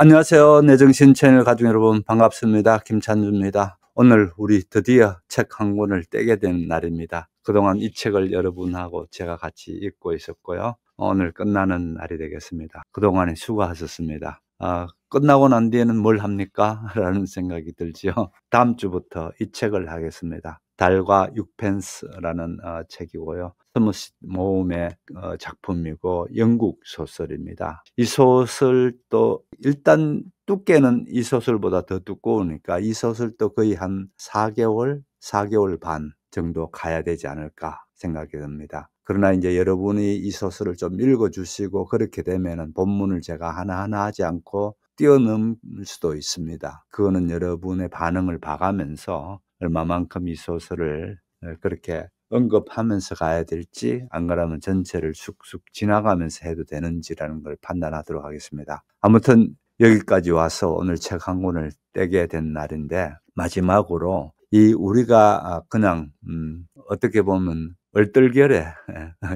안녕하세요. 내정신 채널 가족 여러분 반갑습니다. 김찬주입니다. 오늘 우리 드디어 책 한 권을 떼게 된 날입니다. 그동안 이 책을 여러분하고 제가 같이 읽고 있었고요. 오늘 끝나는 날이 되겠습니다. 그동안에 수고하셨습니다. 끝나고 난 뒤에는 뭘 합니까? 라는 생각이 들지요. 다음 주부터 이 책을 하겠습니다. 달과 6펜스라는 책이고요. 스무스 모음의 작품이고 영국 소설입니다. 이 소설도 일단 두께는 이 소설보다 더 두꺼우니까 이 소설도 거의 한 4개월 반 정도 가야 되지 않을까 생각이 듭니다. 그러나 이제 여러분이 이 소설을 좀 읽어주시고 그렇게 되면은 본문을 제가 하나하나 하지 않고 뛰어넘을 수도 있습니다. 그거는 여러분의 반응을 봐가면서 얼마만큼 이 소설을 그렇게 언급하면서 가야 될지, 안 그러면 전체를 쑥쑥 지나가면서 해도 되는지라는 걸 판단하도록 하겠습니다. 아무튼 여기까지 와서 오늘 책 한 권을 떼게 된 날인데, 마지막으로 우리가 그냥 어떻게 보면 얼떨결에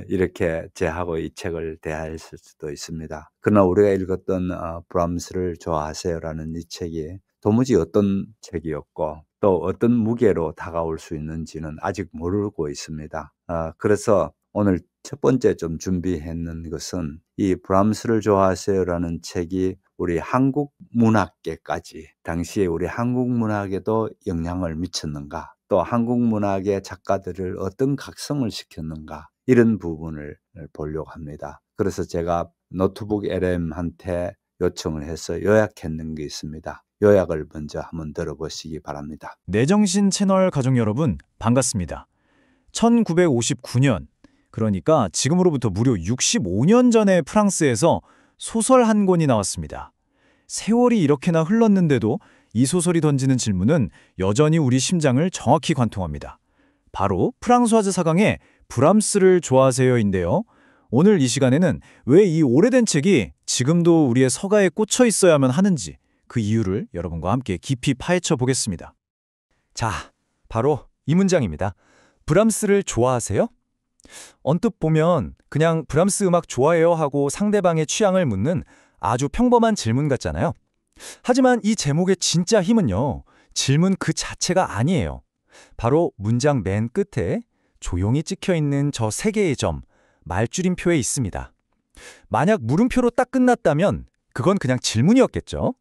이렇게 제하고 이 책을 대할 수도 있습니다. 그러나 우리가 읽었던 브람스를 좋아하세요라는 이 책이 도무지 어떤 책이었고 또 어떤 무게로 다가올 수 있는지는 아직 모르고 있습니다. 그래서 오늘 첫 번째 좀 준비했는 것은 이 브람스를 좋아하세요라는 책이 우리 한국 문학계까지, 당시에 우리 한국 문학에도 영향을 미쳤는가, 또 한국 문학의 작가들을 어떤 각성을 시켰는가, 이런 부분을 보려고 합니다. 그래서 제가 노트북 LM한테 요청을 해서 요약했는 게 있습니다. 요약을 먼저 한번 들어보시기 바랍니다. 내정신 채널 가족 여러분 반갑습니다. 1959년, 그러니까 지금으로부터 무려 65년 전에 프랑스에서 소설 한 권이 나왔습니다. 세월이 이렇게나 흘렀는데도 이 소설이 던지는 질문은 여전히 우리 심장을 정확히 관통합니다. 바로 프랑스와즈 사강의 브람스를 좋아하세요인데요. 오늘 이 시간에는 왜 이 오래된 책이 지금도 우리의 서가에 꽂혀 있어야만 하는지, 그 이유를 여러분과 함께 깊이 파헤쳐 보겠습니다. 자, 바로 이 문장입니다. 브람스를 좋아하세요? 언뜻 보면 그냥 브람스 음악 좋아해요 하고 상대방의 취향을 묻는 아주 평범한 질문 같잖아요. 하지만 이 제목의 진짜 힘은요, 질문 그 자체가 아니에요. 바로 문장 맨 끝에 조용히 찍혀있는 저 세 개의 점, 말줄임표에 있습니다. 만약 물음표로 딱 끝났다면 그건 그냥 질문이었겠죠.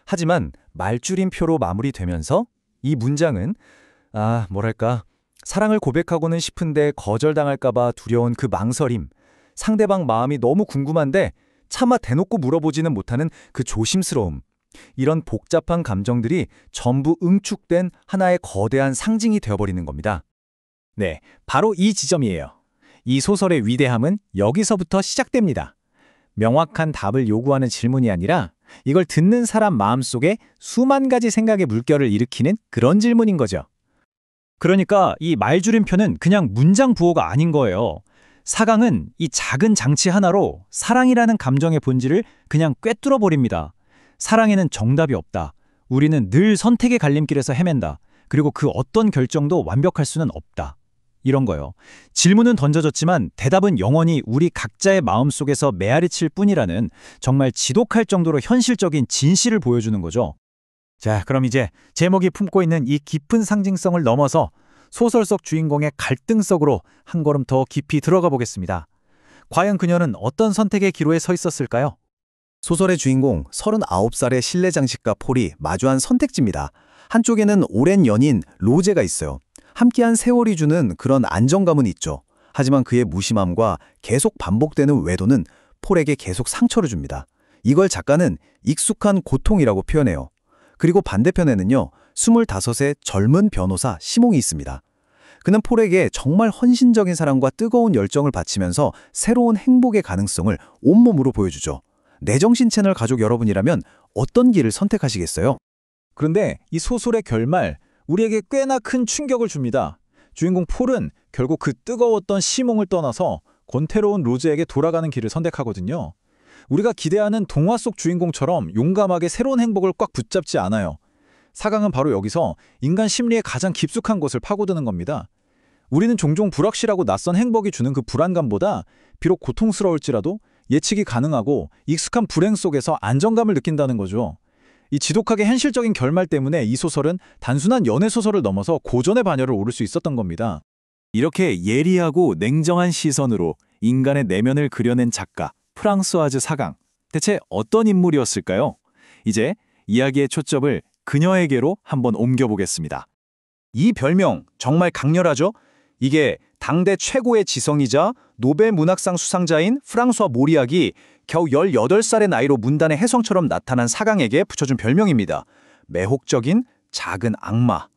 하지만 말줄임표로 마무리되면서 이 문장은 뭐랄까, 사랑을 고백하고는 싶은데 거절당할까봐 두려운 그 망설임, 상대방 마음이 너무 궁금한데 차마 대놓고 물어보지는 못하는 그 조심스러움, 이런 복잡한 감정들이 전부 응축된 하나의 거대한 상징이 되어버리는 겁니다. 네, 바로 이 지점이에요. 이 소설의 위대함은 여기서부터 시작됩니다. 명확한 답을 요구하는 질문이 아니라 이걸 듣는 사람 마음속에 수만 가지 생각의 물결을 일으키는 그런 질문인 거죠. 그러니까 이 말줄임표는 그냥 문장 부호가 아닌 거예요. 사강은 이 작은 장치 하나로 사랑이라는 감정의 본질을 그냥 꿰뚫어 버립니다. 사랑에는 정답이 없다. 우리는 늘 선택의 갈림길에서 헤맨다. 그리고 그 어떤 결정도 완벽할 수는 없다. 이런 거요. 질문은 던져졌지만 대답은 영원히 우리 각자의 마음속에서 메아리칠 뿐이라는 정말 지독할 정도로 현실적인 진실을 보여주는 거죠. 자, 그럼 이제 제목이 품고 있는 이 깊은 상징성을 넘어서 소설 속 주인공의 갈등 속으로 한 걸음 더 깊이 들어가 보겠습니다. 과연 그녀는 어떤 선택의 기로에 서 있었을까요? 소설의 주인공 39살의 실내 장식가 폴이 마주한 선택지입니다. 한쪽에는 오랜 연인 로제가 있어요. 함께한 세월이 주는 그런 안정감은 있죠. 하지만 그의 무심함과 계속 반복되는 외도는 폴에게 계속 상처를 줍니다. 이걸 작가는 익숙한 고통이라고 표현해요. 그리고 반대편에는요, 25의 젊은 변호사 시몽이 있습니다. 그는 폴에게 정말 헌신적인 사랑과 뜨거운 열정을 바치면서 새로운 행복의 가능성을 온몸으로 보여주죠. 내정신 채널 가족 여러분이라면 어떤 길을 선택하시겠어요? 그런데 이 소설의 결말, 우리에게 꽤나 큰 충격을 줍니다. 주인공 폴은 결국 그 뜨거웠던 시몽을 떠나서 권태로운 로즈에게 돌아가는 길을 선택하거든요. 우리가 기대하는 동화 속 주인공처럼 용감하게 새로운 행복을 꽉 붙잡지 않아요. 사강은 바로 여기서 인간 심리의 가장 깊숙한 곳을 파고드는 겁니다. 우리는 종종 불확실하고 낯선 행복이 주는 그 불안감보다 비록 고통스러울지라도 예측이 가능하고 익숙한 불행 속에서 안정감을 느낀다는 거죠. 이 지독하게 현실적인 결말 때문에 이 소설은 단순한 연애 소설을 넘어서 고전의 반열을 오를 수 있었던 겁니다. 이렇게 예리하고 냉정한 시선으로 인간의 내면을 그려낸 작가 프랑스와즈 사강. 대체 어떤 인물이었을까요? 이제 이야기의 초점을 그녀에게로 한번 옮겨보겠습니다. 이 별명 정말 강렬하죠? 이게 당대 최고의 지성이자 노벨 문학상 수상자인 프랑수와 모리악이 겨우 18살의 나이로 문단의 혜성처럼 나타난 사강에게 붙여준 별명입니다. 매혹적인 작은 악마.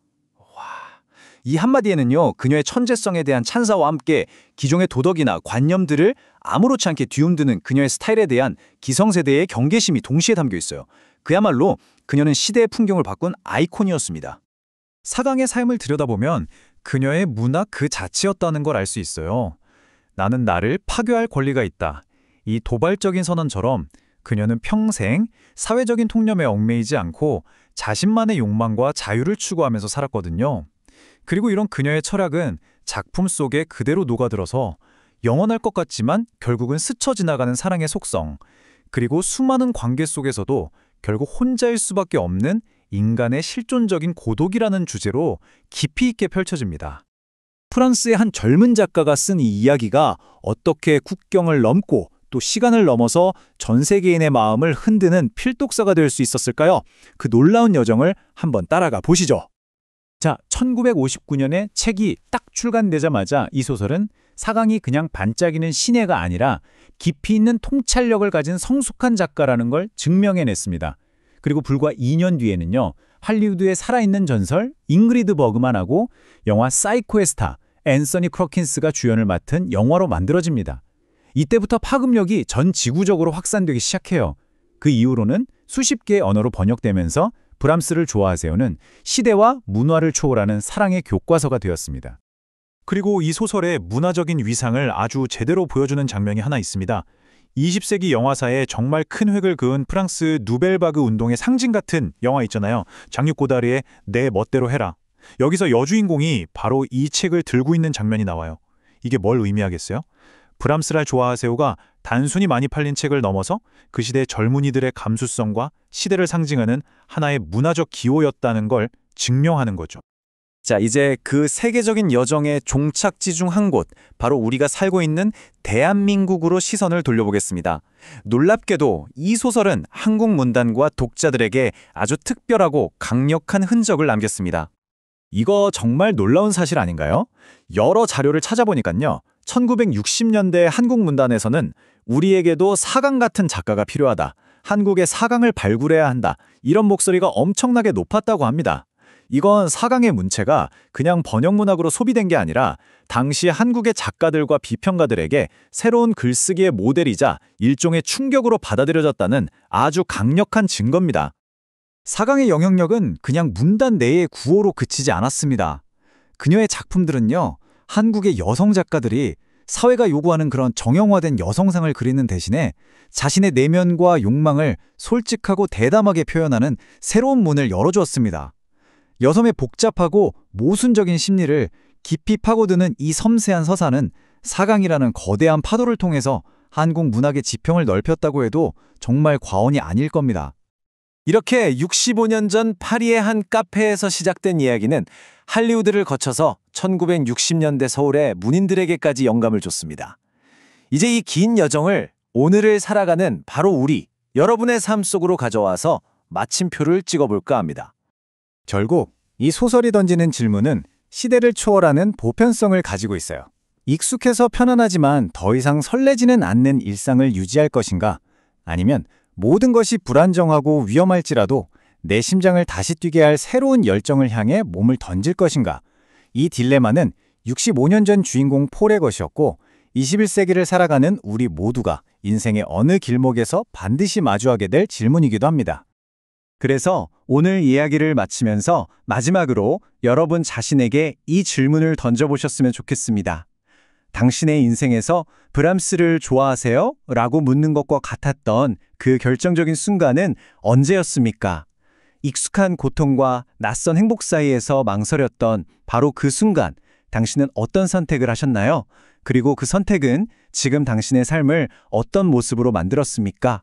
이 한마디에는요, 그녀의 천재성에 대한 찬사와 함께 기존의 도덕이나 관념들을 아무렇지 않게 뒤흔드는 그녀의 스타일에 대한 기성세대의 경계심이 동시에 담겨 있어요. 그야말로 그녀는 시대의 풍경을 바꾼 아이콘이었습니다. 사강의 삶을 들여다보면 그녀의 문학 그 자체였다는 걸 알 수 있어요. 나는 나를 파괴할 권리가 있다. 이 도발적인 선언처럼 그녀는 평생 사회적인 통념에 얽매이지 않고 자신만의 욕망과 자유를 추구하면서 살았거든요. 그리고 이런 그녀의 철학은 작품 속에 그대로 녹아들어서 영원할 것 같지만 결국은 스쳐 지나가는 사랑의 속성, 그리고 수많은 관계 속에서도 결국 혼자일 수밖에 없는 인간의 실존적인 고독이라는 주제로 깊이 있게 펼쳐집니다. 프랑스의 한 젊은 작가가 쓴 이 이야기가 어떻게 국경을 넘고 또 시간을 넘어서 전 세계인의 마음을 흔드는 필독서가 될 수 있었을까요? 그 놀라운 여정을 한번 따라가 보시죠. 자, 1959년에 책이 딱 출간되자마자 이 소설은 사강이 그냥 반짝이는 신예가 아니라 깊이 있는 통찰력을 가진 성숙한 작가라는 걸 증명해냈습니다. 그리고 불과 2년 뒤에는요, 할리우드의 살아있는 전설 잉그리드 버그만하고 영화 사이코의 스타 앤서니 크로킨스가 주연을 맡은 영화로 만들어집니다. 이때부터 파급력이 전 지구적으로 확산되기 시작해요. 그 이후로는 수십 개의 언어로 번역되면서 브람스를 좋아하세요는 시대와 문화를 초월하는 사랑의 교과서가 되었습니다. 그리고 이 소설의 문화적인 위상을 아주 제대로 보여주는 장면이 하나 있습니다. 20세기 영화사에 정말 큰 획을 그은 프랑스 누벨바그 운동의 상징 같은 영화 있잖아요. 장육 고다르의 내 멋대로 해라. 여기서 여주인공이 바로 이 책을 들고 있는 장면이 나와요. 이게 뭘 의미하겠어요? 브람스를 좋아하세요가 단순히 많이 팔린 책을 넘어서 그 시대 젊은이들의 감수성과 시대를 상징하는 하나의 문화적 기호였다는 걸 증명하는 거죠. 자, 이제 그 세계적인 여정의 종착지 중 한 곳, 바로 우리가 살고 있는 대한민국으로 시선을 돌려보겠습니다. 놀랍게도 이 소설은 한국 문단과 독자들에게 아주 특별하고 강력한 흔적을 남겼습니다. 이거 정말 놀라운 사실 아닌가요? 여러 자료를 찾아보니까요, 1960년대 한국 문단에서는 우리에게도 사강 같은 작가가 필요하다, 한국의 사강을 발굴해야 한다, 이런 목소리가 엄청나게 높았다고 합니다. 이건 사강의 문체가 그냥 번역문학으로 소비된 게 아니라 당시 한국의 작가들과 비평가들에게 새로운 글쓰기의 모델이자 일종의 충격으로 받아들여졌다는 아주 강력한 증거입니다. 사강의 영향력은 그냥 문단 내의 구호로 그치지 않았습니다. 그녀의 작품들은요, 한국의 여성 작가들이 사회가 요구하는 그런 정형화된 여성상을 그리는 대신에 자신의 내면과 욕망을 솔직하고 대담하게 표현하는 새로운 문을 열어주었습니다. 여성의 복잡하고 모순적인 심리를 깊이 파고드는 이 섬세한 서사는 사강이라는 거대한 파도를 통해서 한국 문학의 지평을 넓혔다고 해도 정말 과언이 아닐 겁니다. 이렇게 65년 전 파리의 한 카페에서 시작된 이야기는 할리우드를 거쳐서 1960년대 서울의 문인들에게까지 영감을 줬습니다. 이제 이 긴 여정을 오늘을 살아가는 바로 우리, 여러분의 삶 속으로 가져와서 마침표를 찍어볼까 합니다. 결국 이 소설이 던지는 질문은 시대를 초월하는 보편성을 가지고 있어요. 익숙해서 편안하지만 더 이상 설레지는 않는 일상을 유지할 것인가? 아니면 모든 것이 불안정하고 위험할지라도 내 심장을 다시 뛰게 할 새로운 열정을 향해 몸을 던질 것인가? 이 딜레마는 65년 전 주인공 폴의 것이었고 21세기를 살아가는 우리 모두가 인생의 어느 길목에서 반드시 마주하게 될 질문이기도 합니다. 그래서 오늘 이야기를 마치면서 마지막으로 여러분 자신에게 이 질문을 던져보셨으면 좋겠습니다. 당신의 인생에서 브람스를 좋아하세요? 라고 묻는 것과 같았던 그 결정적인 순간은 언제였습니까? 익숙한 고통과 낯선 행복 사이에서 망설였던 바로 그 순간, 당신은 어떤 선택을 하셨나요? 그리고 그 선택은 지금 당신의 삶을 어떤 모습으로 만들었습니까?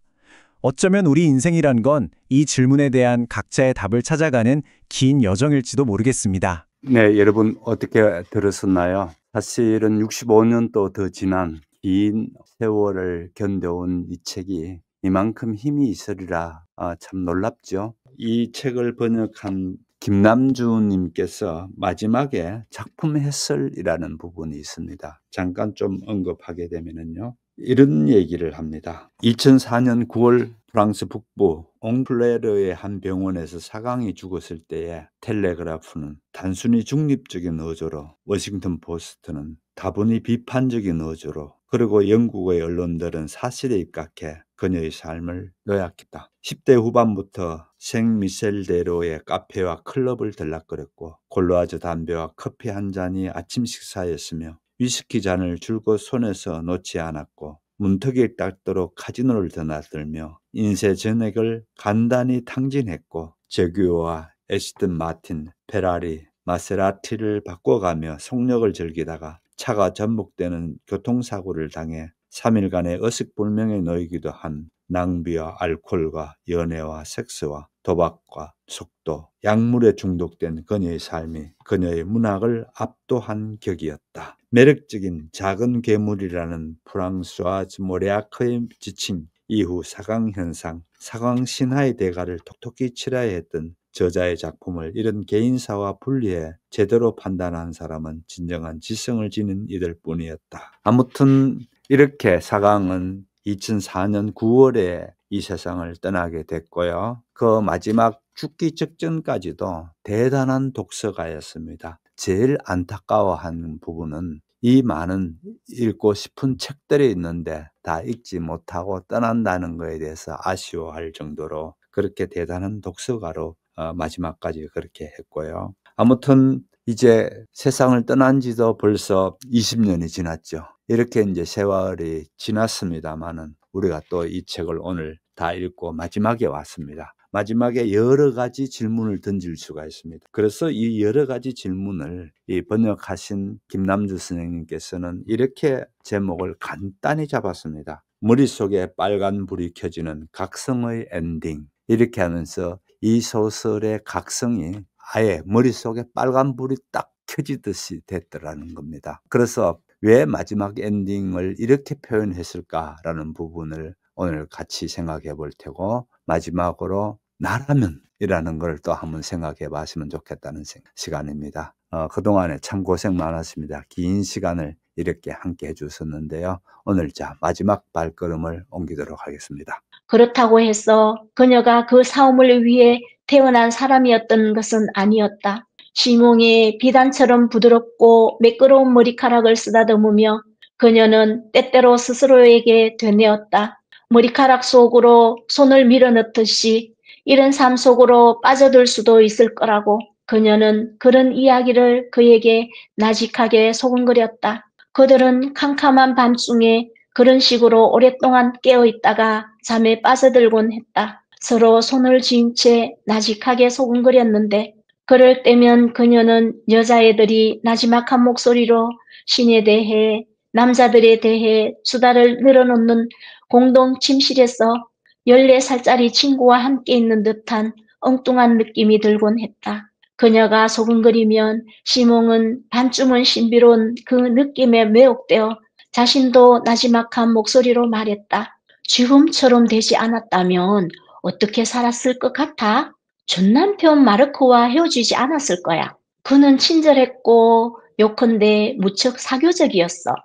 어쩌면 우리 인생이란 건 이 질문에 대한 각자의 답을 찾아가는 긴 여정일지도 모르겠습니다. 네, 여러분 어떻게 들으셨나요? 사실은 65년도 더 지난 긴 세월을 견뎌온 이 책이 이만큼 힘이 있으리라 참 놀랍죠. 이 책을 번역한 김남주님께서 마지막에 작품 해설이라는 부분이 있습니다. 잠깐 좀 언급하게 되면요. 이런 얘기를 합니다. 2004년 9월 프랑스 북부 옹플레르의 한 병원에서 사강이 죽었을 때에 텔레그라프는 단순히 중립적인 어조로, 워싱턴 포스트는 다분히 비판적인 어조로, 그리고 영국의 언론들은 사실에 입각해 그녀의 삶을 요약했다. 10대 후반부터 생미셀대로의 카페와 클럽을 들락거렸고 콜로아즈 담배와 커피 한 잔이 아침 식사였으며 위스키 잔을 줄곧 손에서 놓지 않았고 문턱이 닦도록 카지노를 드나들며 인쇄 전액을 간단히 탕진했고 저규어와 에스턴 마틴, 페라리, 마세라티를 바꿔가며 속력을 즐기다가 차가 전복되는 교통사고를 당해 3일간의 의식불명에 놓이기도 한 낭비와 알코올과 연애와 섹스와 도박과 속도, 약물에 중독된 그녀의 삶이 그녀의 문학을 압도한 격이었다. 매력적인 작은 괴물이라는 프랑스와즈 모레아크의 지칭 이후 사강현상, 사강신화의 대가를 톡톡히 치러야 했던 저자의 작품을 이런 개인사와 분리해 제대로 판단한 사람은 진정한 지성을 지닌 이들 뿐이었다. 아무튼 이렇게 사강은 2004년 9월에 이 세상을 떠나게 됐고요. 그 마지막 죽기 직전까지도 대단한 독서가였습니다. 제일 안타까워한 부분은 이 많은 읽고 싶은 책들이 있는데 다 읽지 못하고 떠난다는 것에 대해서 아쉬워할 정도로 그렇게 대단한 독서가로 마지막까지 그렇게 했고요. 아무튼 이제 세상을 떠난 지도 벌써 20년이 지났죠. 이렇게 이제 세월이 지났습니다만은 우리가 또 이 책을 오늘 다 읽고 마지막에 왔습니다. 마지막에 여러 가지 질문을 던질 수가 있습니다. 그래서 이 여러 가지 질문을 이 번역하신 김남주 선생님께서는 이렇게 제목을 간단히 잡았습니다. 머릿속에 빨간 불이 켜지는 각성의 엔딩. 이렇게 하면서 이 소설의 각성이 아예 머릿속에 빨간 불이 딱 켜지듯이 됐더라는 겁니다. 그래서 왜 마지막 엔딩을 이렇게 표현했을까라는 부분을 오늘 같이 생각해 볼 테고 마지막으로 나라면 이라는 걸 또 한번 생각해 봤으면 좋겠다는 시간입니다. 그동안에 참 고생 많았습니다. 긴 시간을 이렇게 함께 해주셨는데요. 오늘 마지막 발걸음을 옮기도록 하겠습니다. 그렇다고 해서 그녀가 그 싸움을 위해 태어난 사람이었던 것은 아니었다. 시몽의 비단처럼 부드럽고 매끄러운 머리카락을 쓰다듬으며 그녀는 때때로 스스로에게 되뇌었다. 머리카락 속으로 손을 밀어넣듯이 이런 삶 속으로 빠져들 수도 있을 거라고. 그녀는 그런 이야기를 그에게 나직하게 소근거렸다. 그들은 캄캄한 밤중에 그런 식으로 오랫동안 깨어있다가 잠에 빠져들곤 했다. 서로 손을 쥔 채 나직하게 소근거렸는데 그럴 때면 그녀는 여자애들이 나지막한 목소리로 신에 대해 남자들에 대해 수다를 늘어놓는 공동 침실에서 14살짜리 친구와 함께 있는 듯한 엉뚱한 느낌이 들곤 했다. 그녀가 소근거리면 시몽은 반쯤은 신비로운 그 느낌에 매혹되어 자신도 나지막한 목소리로 말했다. 지금처럼 되지 않았다면 어떻게 살았을 것 같아? 전 남편 마르코와 헤어지지 않았을 거야. 그는 친절했고 요컨대 무척 사교적이었어.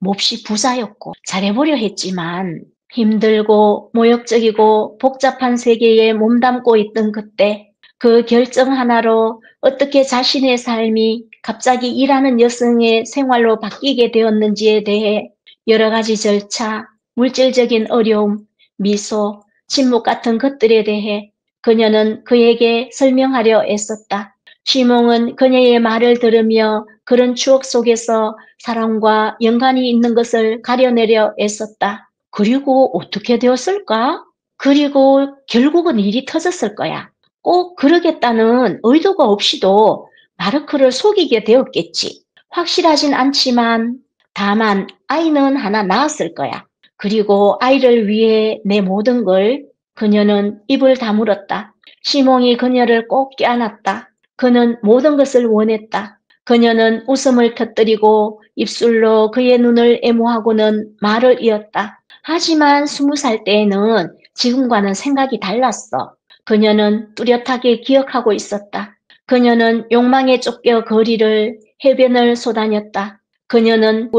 몹시 부자였고 잘해보려 했지만 힘들고 모욕적이고 복잡한 세계에 몸담고 있던 그때 그 결정 하나로 어떻게 자신의 삶이 갑자기 일하는 여성의 생활로 바뀌게 되었는지에 대해 여러 가지 절차, 물질적인 어려움, 미소, 침묵 같은 것들에 대해 그녀는 그에게 설명하려 애썼다. 시몽은 그녀의 말을 들으며 그런 추억 속에서 사랑과 연관이 있는 것을 가려내려 애썼다. 그리고 어떻게 되었을까? 그리고 결국은 일이 터졌을 거야. 꼭 그러겠다는 의도가 없이도 마르크를 속이게 되었겠지. 확실하진 않지만 다만 아이는 하나 낳았을 거야. 그리고 아이를 위해 내 모든 걸 그녀는 입을 다물었다. 시몽이 그녀를 꼭 껴안았다. 그는 모든 것을 원했다. 그녀는 웃음을 터뜨리고 입술로 그의 눈을 애무하고는 말을 이었다. 하지만 20살 때에는 지금과는 생각이 달랐어. 그녀는 뚜렷하게 기억하고 있었다. 그녀는 욕망에 쫓겨 거리를 해변을 쏘다녔다. 그녀는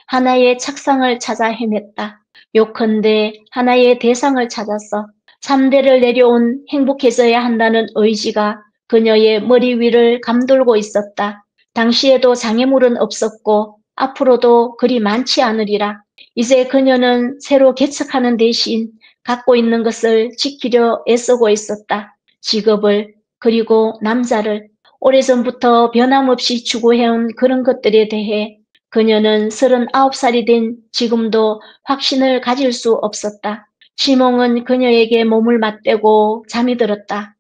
하나의 착상을 찾아 헤맸다. 요컨대 하나의 대상을 찾았어. 3대를 내려온 행복해져야 한다는 의지가 그녀의 머리 위를 감돌고 있었다. 당시에도 장애물은 없었고 앞으로도 그리 많지 않으리라. 이제 그녀는 새로 개척하는 대신 갖고 있는 것을 지키려 애쓰고 있었다. 직업을, 그리고 남자를. 오래전부터 변함없이 추구해온 그런 것들에 대해 그녀는 39살이 된 지금도 확신을 가질 수 없었다. 시몽은 그녀에게 몸을 맞대고 잠이 들었다.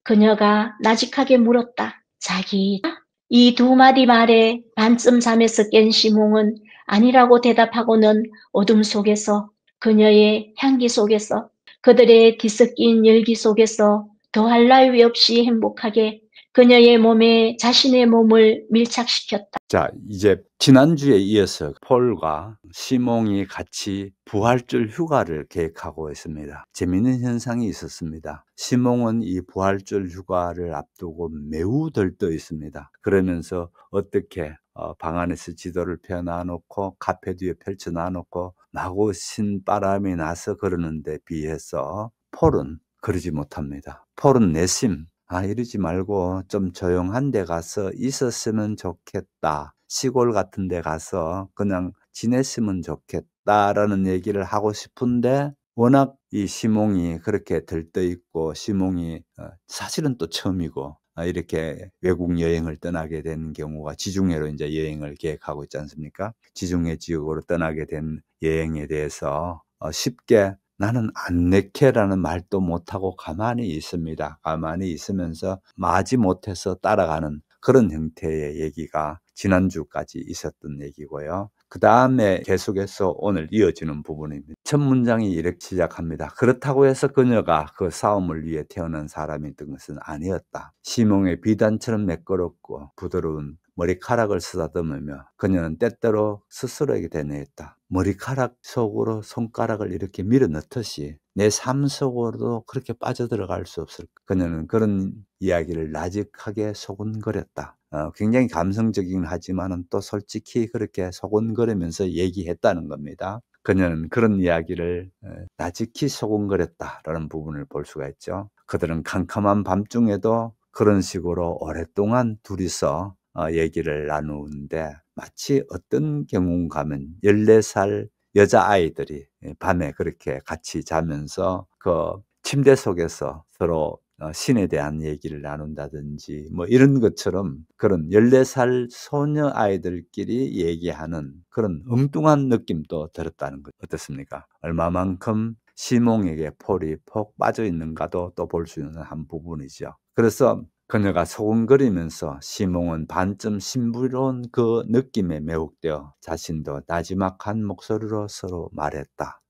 그녀가 나직하게 물었다. 자기, 이 두 마디 말에 반쯤 잠에서 깬 시몽은 아니라고 대답하고는 어둠 속에서, 그녀의 향기 속에서, 그들의 뒤섞인 열기 속에서 더할 나위 없이 행복하게 그녀의 몸에 자신의 몸을 밀착시켰다. 자, 이제 지난주에 이어서 폴과 시몽이 같이 부활절 휴가를 계획하고 있습니다. 재미있는 현상이 있었습니다. 시몽은 이 부활절 휴가를 앞두고 매우 들떠 있습니다. 그러면서 어떻게 방 안에서 지도를 펴놔놓고 카페 뒤에 펼쳐놔놓고 마구 신바람이 나서 그러는데 비해서 폴은 그러지 못합니다. 폴은 내심 이러지 말고 좀 조용한 데 가서 있었으면 좋겠다. 시골 같은 데 가서 그냥 지냈으면 좋겠다라는 얘기를 하고 싶은데 워낙 이 시몽이 그렇게 들떠 있고 시몽이 사실은 또 처음이고 이렇게 외국 여행을 떠나게 된 경우가 지중해로 이제 여행을 계획하고 있지 않습니까? 지중해 지역으로 떠나게 된 여행에 대해서 쉽게 나는 안 내케라는 말도 못하고 가만히 있습니다. 가만히 있으면서 마지 못해서 따라가는 그런 형태의 얘기가 지난주까지 있었던 얘기고요. 그 다음에 계속해서 오늘 이어지는 부분입니다. 첫 문장이 이렇게 시작합니다. 그렇다고 해서 그녀가 그 싸움을 위해 태어난 사람이었던 것은 아니었다. 시몽의 비단처럼 매끄럽고 부드러운 머리카락을 쓰다듬으며 그녀는 때때로 스스로에게 대뇌했다. 머리카락 속으로 손가락을 이렇게 밀어 넣듯이 내 삶 속으로도 그렇게 빠져들어갈 수 없을까. 그녀는 그런 이야기를 나직하게 소곤거렸다. 굉장히 감성적이긴 하지만 또 솔직히 그렇게 소곤거리면서 얘기했다는 겁니다. 그녀는 그런 이야기를 나직히 소곤거렸다라는 부분을 볼 수가 있죠. 그들은 캄캄한 밤중에도 그런 식으로 오랫동안 둘이서 얘기를 나누는데 마치 어떤 경우인가 하면 14살 여자아이들이 밤에 그렇게 같이 자면서 그 침대 속에서 서로 신에 대한 얘기를 나눈다든지 뭐 이런 것처럼 그런 14살 소녀 아이들끼리 얘기하는 그런 엉뚱한 느낌도 들었다는 것 어떻습니까? 얼마만큼 시몽에게 폴이 폭 빠져 있는가도 또 볼 수 있는 한 부분이죠. 그래서 그녀가 소곤거리면서 시몽은 반쯤 신비로운 그 느낌에 매혹되어 자신도 나지막한 목소리로 서로 말했다.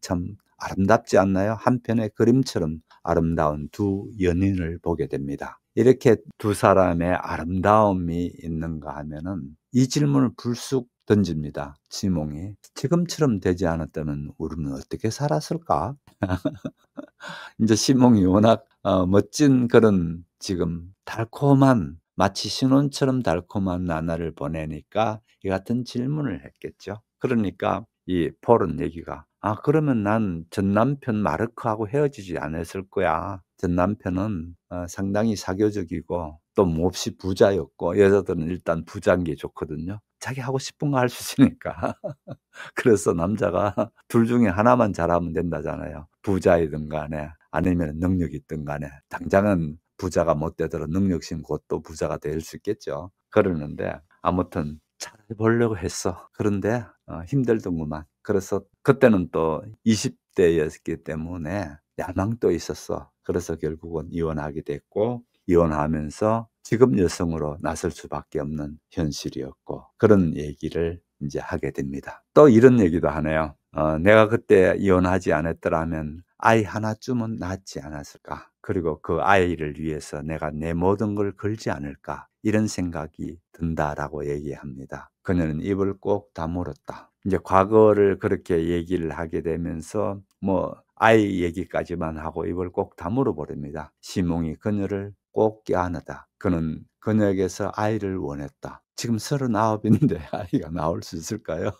참 아름답지 않나요? 한편의 그림처럼 아름다운 두 연인을 보게 됩니다. 이렇게 두 사람의 아름다움이 있는가 하면은 이 질문을 불쑥 던집니다. 시몽이. 지금처럼 되지 않았다면 우리는 어떻게 살았을까? 이제 시몽이 워낙 멋진 그런 지금 달콤한 마치 신혼처럼 달콤한 나날을 보내니까 이 같은 질문을 했겠죠. 그러니까 이 폴은 얘기가 그러면 난 전 남편 마르크하고 헤어지지 않았을 거야. 전 남편은 상당히 사교적이고 또 몹시 부자였고 여자들은 일단 부자인 게 좋거든요. 자기 하고 싶은 거 할 수 있으니까. 그래서 남자가 둘 중에 하나만 잘하면 된다잖아요. 부자이든 간에 아니면 능력이 있든 간에 당장은 부자가 못 되더라도 능력심 곧 또 부자가 될 수 있겠죠. 그러는데 아무튼 잘해보려고 했어. 그런데 힘들더구만. 그래서 그때는 또 20대였기 때문에 야망도 있었어. 그래서 결국은 이혼하게 됐고 이혼하면서 직업 여성으로 나설 수밖에 없는 현실이었고 그런 얘기를 이제 하게 됩니다. 또 이런 얘기도 하네요. 내가 그때 이혼하지 않았더라면 아이 하나쯤은 낳지 않았을까? 그리고 그 아이를 위해서 내가 내 모든 걸 걸지 않을까? 이런 생각이 든다라고 얘기합니다. 그녀는 입을 꼭 다물었다. 이제 과거를 그렇게 얘기를 하게 되면서 아이 얘기까지만 하고 입을 꼭 다물어 버립니다. 시몽이 그녀를 꼭 껴안았다. 그는 그녀에게서 아이를 원했다. 지금 39인데 아이가 나올 수 있을까요?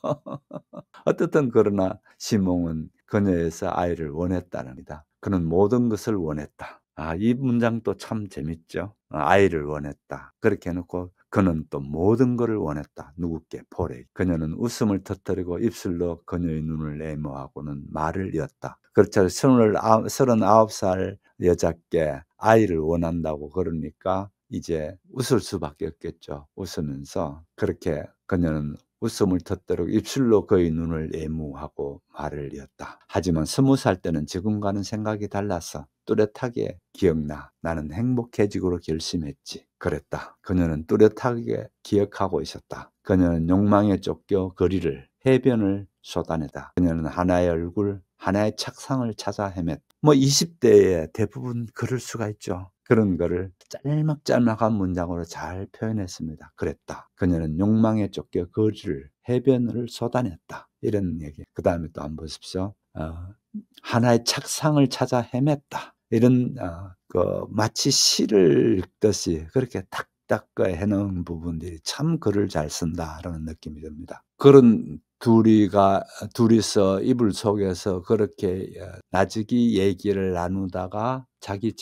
어떻든 그러나 시몽은 그녀에서 아이를 원했다랍니다. 그는 모든 것을 원했다. 이 문장도 참 재밌죠. 아이를 원했다. 그렇게 해놓고 그는 또 모든 것을 원했다. 누구께? 폴에게. 그녀는 웃음을 터뜨리고 입술로 그녀의 눈을 애모하고는 말을 이었다. 그렇죠. 39살 여자께 아이를 원한다고 그러니까 이제 웃을 수밖에 없겠죠. 웃으면서 그렇게 그녀는 웃음을 터뜨리고 입술로 그의 눈을 애무하고 말을 이었다. 하지만 20살 때는 지금과는 생각이 달라서 뚜렷하게 기억나. 나는 행복해지기로 결심했지. 그랬다. 그녀는 뚜렷하게 기억하고 있었다. 그녀는 욕망에 쫓겨 거리를 해변을 쏟아내다. 그녀는 하나의 얼굴, 하나의 책상을 찾아 헤맸다. 20대에 대부분 그럴 수가 있죠. 그런 거를 짤막짤막한 문장으로 잘 표현했습니다. 그랬다. 그녀는 욕망에 쫓겨 거리를 해변을 쏟아냈다. 이런 얘기. 그 다음에 또 한번 보십시오. 하나의 책상을 찾아 헤맸다. 이런 마치 시를 읽듯이 그렇게 탁탁 해놓은 부분들이 참 글을 잘 쓴다라는 느낌이 듭니다. 그런 둘이서 이불 속에서 그렇게 나직이 얘기를 나누다가 자기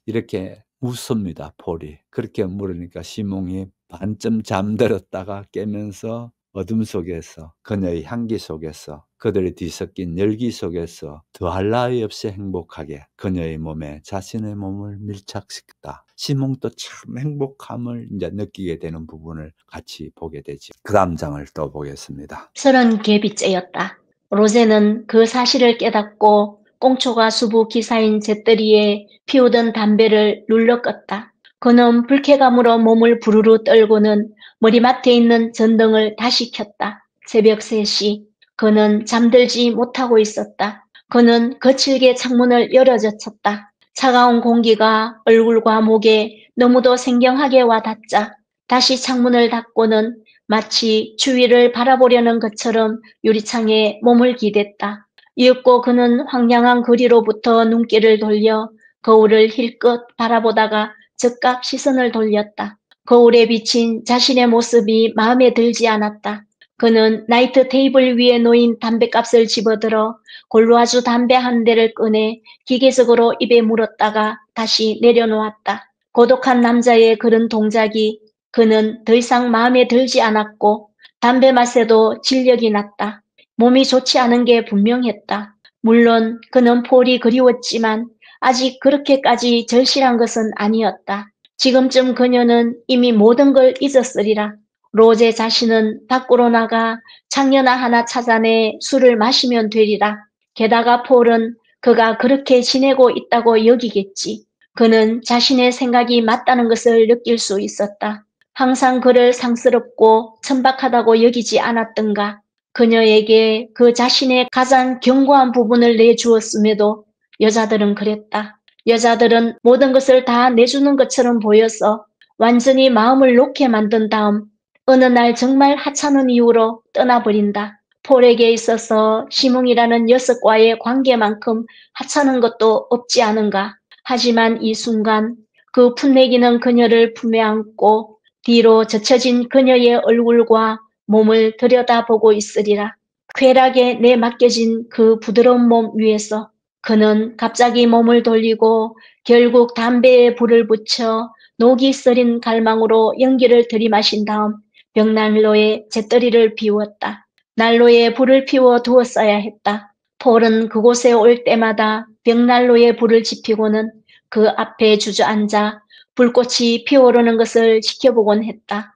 이렇게 웃습니다. 폴이. 그렇게 물으니까 시몽이 반쯤 잠들었다가 깨면서 어둠 속에서 그녀의 향기 속에서 그들이 뒤섞인 열기 속에서 더할 나위 없이 행복하게 그녀의 몸에 자신의 몸을 밀착시켰다. 시몽도 참 행복함을 이제 느끼게 되는 부분을 같이 보게 되지. 그 다음 장을 또 보겠습니다. 30개비째였다. 로제는 그 사실을 깨닫고 꽁초가 수부 기사인 잿더리에 피우던 담배를 눌러 껐다. 그는 불쾌감으로 몸을 부르르 떨고는 머리맡에 있는 전등을 다시 켰다. 새벽 3시. 그는 잠들지 못하고 있었다. 그는 거칠게 창문을 열어젖혔다. 차가운 공기가 얼굴과 목에 너무도 생경하게 와닿자 다시 창문을 닫고는 마치 추위를 바라보려는 것처럼 유리창에 몸을 기댔다. 이윽고 그는 황량한 거리로부터 눈길을 돌려 거울을 힐끗 바라보다가 즉각 시선을 돌렸다. 거울에 비친 자신의 모습이 마음에 들지 않았다. 그는 나이트 테이블 위에 놓인 담뱃값을 집어들어 골로아주 담배 한 대를 꺼내 기계적으로 입에 물었다가 다시 내려놓았다. 고독한 남자의 그런 동작이 그는 더 이상 마음에 들지 않았고 담배 맛에도 진력이 났다. 몸이 좋지 않은 게 분명했다. 물론 그는 폴이 그리웠지만 아직 그렇게까지 절실한 것은 아니었다. 지금쯤 그녀는 이미 모든 걸 잊었으리라. 로제 자신은 밖으로 나가 창녀나 하나 찾아내 술을 마시면 되리라. 게다가 폴은 그가 그렇게 지내고 있다고 여기겠지. 그는 자신의 생각이 맞다는 것을 느낄 수 있었다. 항상 그를 상스럽고 천박하다고 여기지 않았던가. 그녀에게 그 자신의 가장 견고한 부분을 내주었음에도 여자들은 그랬다. 여자들은 모든 것을 다 내주는 것처럼 보여서 완전히 마음을 놓게 만든 다음 어느 날 정말 하찮은 이유로 떠나버린다. 폴에게 있어서 시몽이라는 녀석과의 관계만큼 하찮은 것도 없지 않은가. 하지만 이 순간 그 풋내기는 그녀를 품에 안고 뒤로 젖혀진 그녀의 얼굴과 몸을 들여다보고 있으리라. 쾌락에 내맡겨진 그 부드러운 몸 위에서 그는 갑자기 몸을 돌리고 결국 담배에 불을 붙여 녹이 서린 갈망으로 연기를 들이마신 다음 벽난로에 잿더리를 비웠다. 난로에 불을 피워 두었어야 했다. 폴은 그곳에 올 때마다 벽난로에 불을 지피고는 그 앞에 주저앉아 불꽃이 피어오르는 것을 지켜보곤 했다.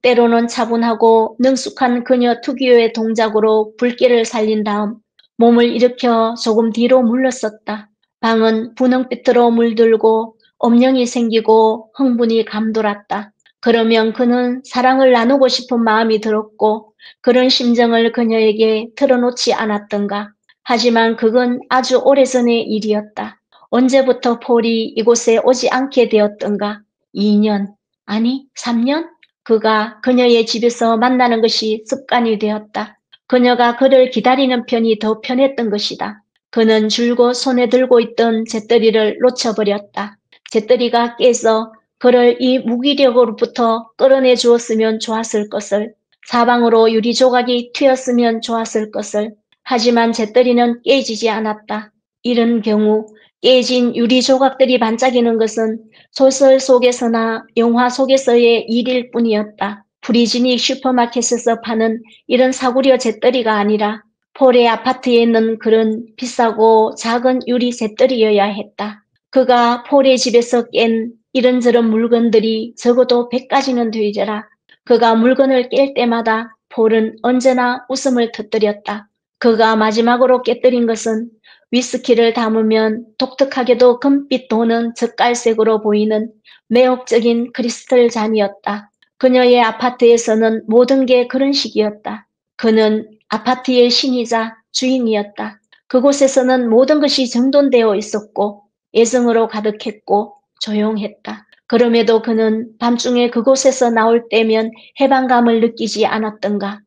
때로는 차분하고 능숙한 그녀 특유의 동작으로 불길을 살린 다음 몸을 일으켜 조금 뒤로 물러섰다. 방은 분홍빛으로 물들고 엄령이 생기고 흥분이 감돌았다. 그러면 그는 사랑을 나누고 싶은 마음이 들었고 그런 심정을 그녀에게 털어놓지 않았던가. 하지만 그건 아주 오래전의 일이었다. 언제부터 폴이 이곳에 오지 않게 되었던가? 2년, 아니 3년? 그가 그녀의 집에서 만나는 것이 습관이 되었다. 그녀가 그를 기다리는 편이 더 편했던 것이다. 그는 줄곧 손에 들고 있던 잿더리를 놓쳐버렸다. 잿더리가 깨서 그를 이 무기력으로부터 끌어내 주었으면 좋았을 것을, 사방으로 유리 조각이 튀었으면 좋았을 것을. 하지만 잿더리는 깨지지 않았다. 이런 경우 깨진 유리 조각들이 반짝이는 것은 소설 속에서나 영화 속에서의 일일 뿐이었다. 프리즈닉 슈퍼마켓에서 파는 이런 사구려 잿더리가 아니라 폴의 아파트에 있는 그런 비싸고 작은 유리 잿더리여야 했다. 그가 폴의 집에서 깬 이런저런 물건들이 적어도 100가지는 되리라. 그가 물건을 깰 때마다 폴은 언제나 웃음을 터뜨렸다. 그가 마지막으로 깨뜨린 것은 위스키를 담으면 독특하게도 금빛 도는 젓갈색으로 보이는 매혹적인 크리스탈 잔이었다. 그녀의 아파트에서는 모든 게 그런 식이었다. 그는 아파트의 신이자 주인이었다. 그곳에서는 모든 것이 정돈되어 있었고 애정으로 가득했고 조용했다. 그럼에도 그는 밤중에 그곳에서 나올 때면 해방감을 느끼지 않았던가.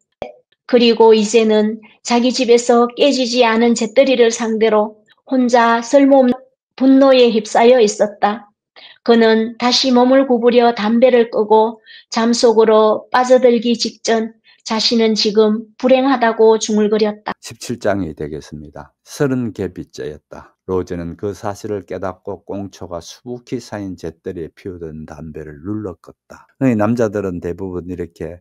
그리고 이제는 자기 집에서 깨지지 않은 잿더리를 상대로 혼자 쓸모없는 분노에 휩싸여 있었다. 그는 다시 몸을 구부려 담배를 끄고 잠속으로 빠져들기 직전 자신은 지금 불행하다고 중얼거렸다. 17장이 되겠습니다. 30개비째였다. 로제는 그 사실을 깨닫고 꽁초가 수북히 쌓인 잿더리에 피우던 담배를 눌러 껐다. 남자들은 대부분 이렇게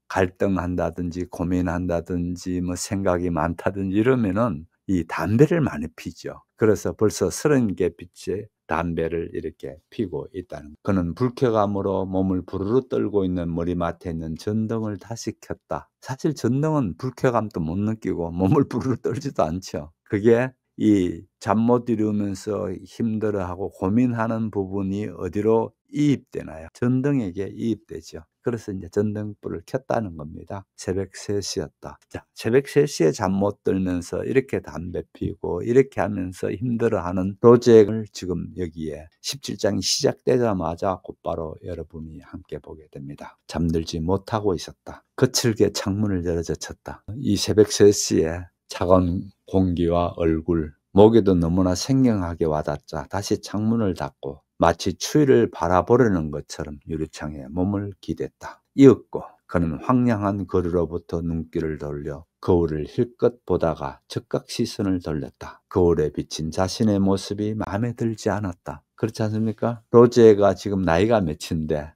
갈등한다든지 고민한다든지 뭐 생각이 많다든지 이러면은 이 담배를 많이 피죠. 그래서 벌써 30개빛의 담배를 이렇게 피고 있다는. 그는 불쾌감으로 몸을 부르르 떨고 있는 머리맡에 있는 전등을 다시 켰다. 사실 전등은 불쾌감도 못 느끼고 몸을 부르르 떨지도 않죠. 그게 이 잠 못 이루면서 힘들어하고 고민하는 부분이 어디로 이입되나요? 전등에게 이입되죠. 그래서 이제 전등불을 켰다는 겁니다. 새벽 3시였다. 자, 새벽 3시에 잠 못 들면서 이렇게 담배 피우고 이렇게 하면서 힘들어하는 로제를 지금 여기에 17장이 시작되자마자 곧바로 여러분이 함께 보게 됩니다. 잠들지 못하고 있었다. 거칠게 창문을 열어젖혔다. 이 새벽 3시에 차가운 공기와 얼굴, 목에도 너무나 생경하게 와닿자 다시 창문을 닫고 마치 추위를 바라보려는 것처럼 유리창에 몸을 기댔다. 이윽고 그는 황량한 거리로부터 눈길을 돌려 거울을 힐끗 보다가 즉각 시선을 돌렸다. 거울에 비친 자신의 모습이 마음에 들지 않았다. 그렇지 않습니까? 로제가 지금 나이가 몇인데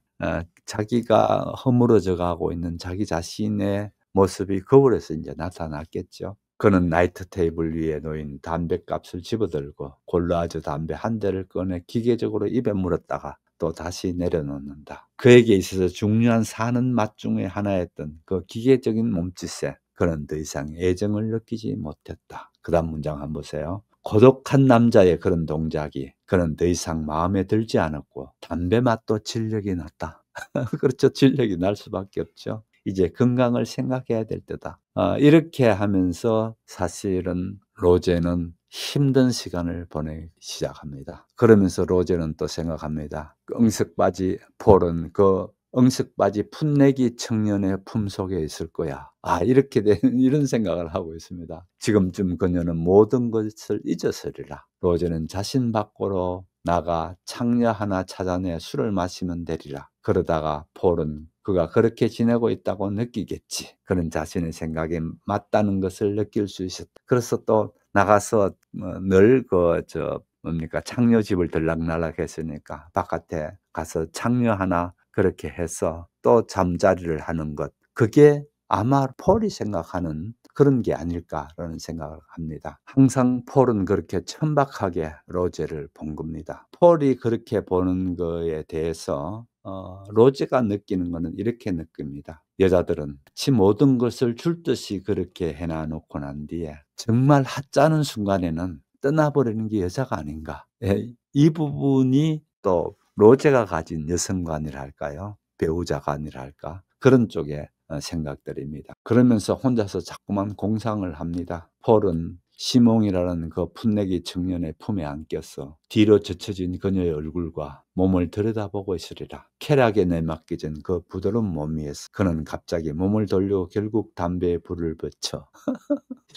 자기가 허물어져 가고 있는 자기 자신의 모습이 거울에서 이제 나타났겠죠. 그는 나이트 테이블 위에 놓인 담뱃값을 집어들고 골라아주 담배 한 대를 꺼내 기계적으로 입에 물었다가 또 다시 내려놓는다. 그에게 있어서 중요한 사는 맛 중에 하나였던 그 기계적인 몸짓에 그는 더 이상 애정을 느끼지 못했다. 그 다음 문장 한번 보세요. 고독한 남자의 그런 동작이 그는 더 이상 마음에 들지 않았고 담배 맛도 진력이 났다. 그렇죠. 진력이 날 수밖에 없죠. 이제 건강을 생각해야 될 때다. 이렇게 하면서 사실은 로제는 힘든 시간을 보내기 시작합니다. 그러면서 로제는 또 생각합니다. 응석바지 폴은 그 응석바지 풋내기 청년의 품속에 있을 거야. 이렇게 된 이런 생각을 하고 있습니다. 지금쯤 그녀는 모든 것을 잊었으리라. 로제는 자신 밖으로 나가 창녀 하나 찾아내 술을 마시면 되리라. 그러다가 폴은 그가 그렇게 지내고 있다고 느끼겠지. 그런 자신의 생각에 맞다는 것을 느낄 수 있었다. 그래서 또 나가서 늘 창녀 집을 들락날락 했으니까 바깥에 가서 창녀 하나 그렇게 해서 또 잠자리를 하는 것. 그게 아마 폴이 생각하는 그런 게 아닐까라는 생각을 합니다. 항상 폴은 그렇게 천박하게 로제를 본 겁니다. 폴이 그렇게 보는 거에 대해서 로제가 느끼는 거는 이렇게 느낍니다. 여자들은 지 모든 것을 줄 듯이 그렇게 해놔놓고 난 뒤에 정말 하찮은 순간에는 떠나버리는 게 여자가 아닌가. 이 부분이 또 로제가 가진 여성관이랄까요? 배우자관이랄까? 그런 쪽의 생각들입니다. 그러면서 혼자서 자꾸만 공상을 합니다. 폴은 시몽이라는 그 풋내기 청년의 품에 안겼어 뒤로 젖혀진 그녀의 얼굴과 몸을 들여다보고 있으리라. 쾌락에 내맡겨진 그 부드러운 몸 위에서 그는 갑자기 몸을 돌려 결국 담배에 불을 붙여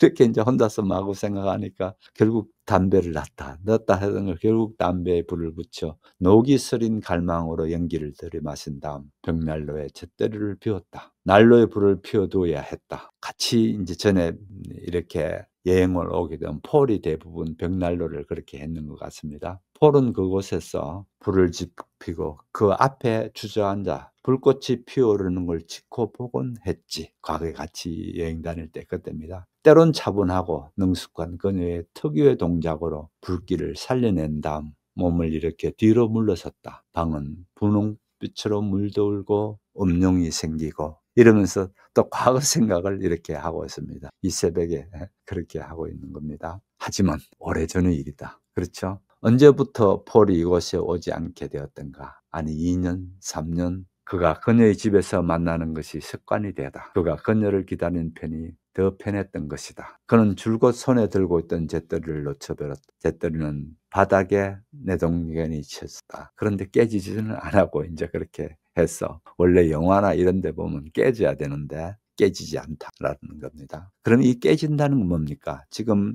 이렇게 이제 혼자서 마구 생각하니까 결국 담배를 넣었다 하던 걸 결국 담배에 불을 붙여 녹이 스린 갈망으로 연기를 들이마신 다음 벽난로에 잿더리를 피웠다. 난로에 불을 피워두어야 했다. 같이 이제 전에 이렇게 여행을 오게 된 폴이 대부분 벽난로를 그렇게 했는 것 같습니다. 폴은 그곳에서 불을 지피고 그 앞에 주저앉아 불꽃이 피어오르는 걸 지켜보곤 했지. 과거에 같이 여행 다닐 때 그때입니다. 때론 차분하고 능숙한 그녀의 특유의 동작으로 불길을 살려낸 다음 몸을 이렇게 뒤로 물러섰다. 방은 분홍빛으로 물들고 음룡이 생기고 이러면서 또 과거 생각을 이렇게 하고 있습니다. 이 새벽에 그렇게 하고 있는 겁니다. 하지만 오래전의 일이다. 그렇죠? 언제부터 폴이 이곳에 오지 않게 되었던가? 아니 2년, 3년 그가 그녀의 집에서 만나는 것이 습관이 되다. 그가 그녀를 기다리는 편이 더 편했던 것이다. 그는 줄곧 손에 들고 있던 잿더리를 놓쳐버렸다. 잿더리는 바닥에 내동견이 쳤다. 그런데 깨지지는 않았고 이제 그렇게 했어. 원래 영화나 이런 데 보면 깨져야 되는데 깨지지 않다라는 겁니다. 그럼 이 깨진다는 건 뭡니까? 지금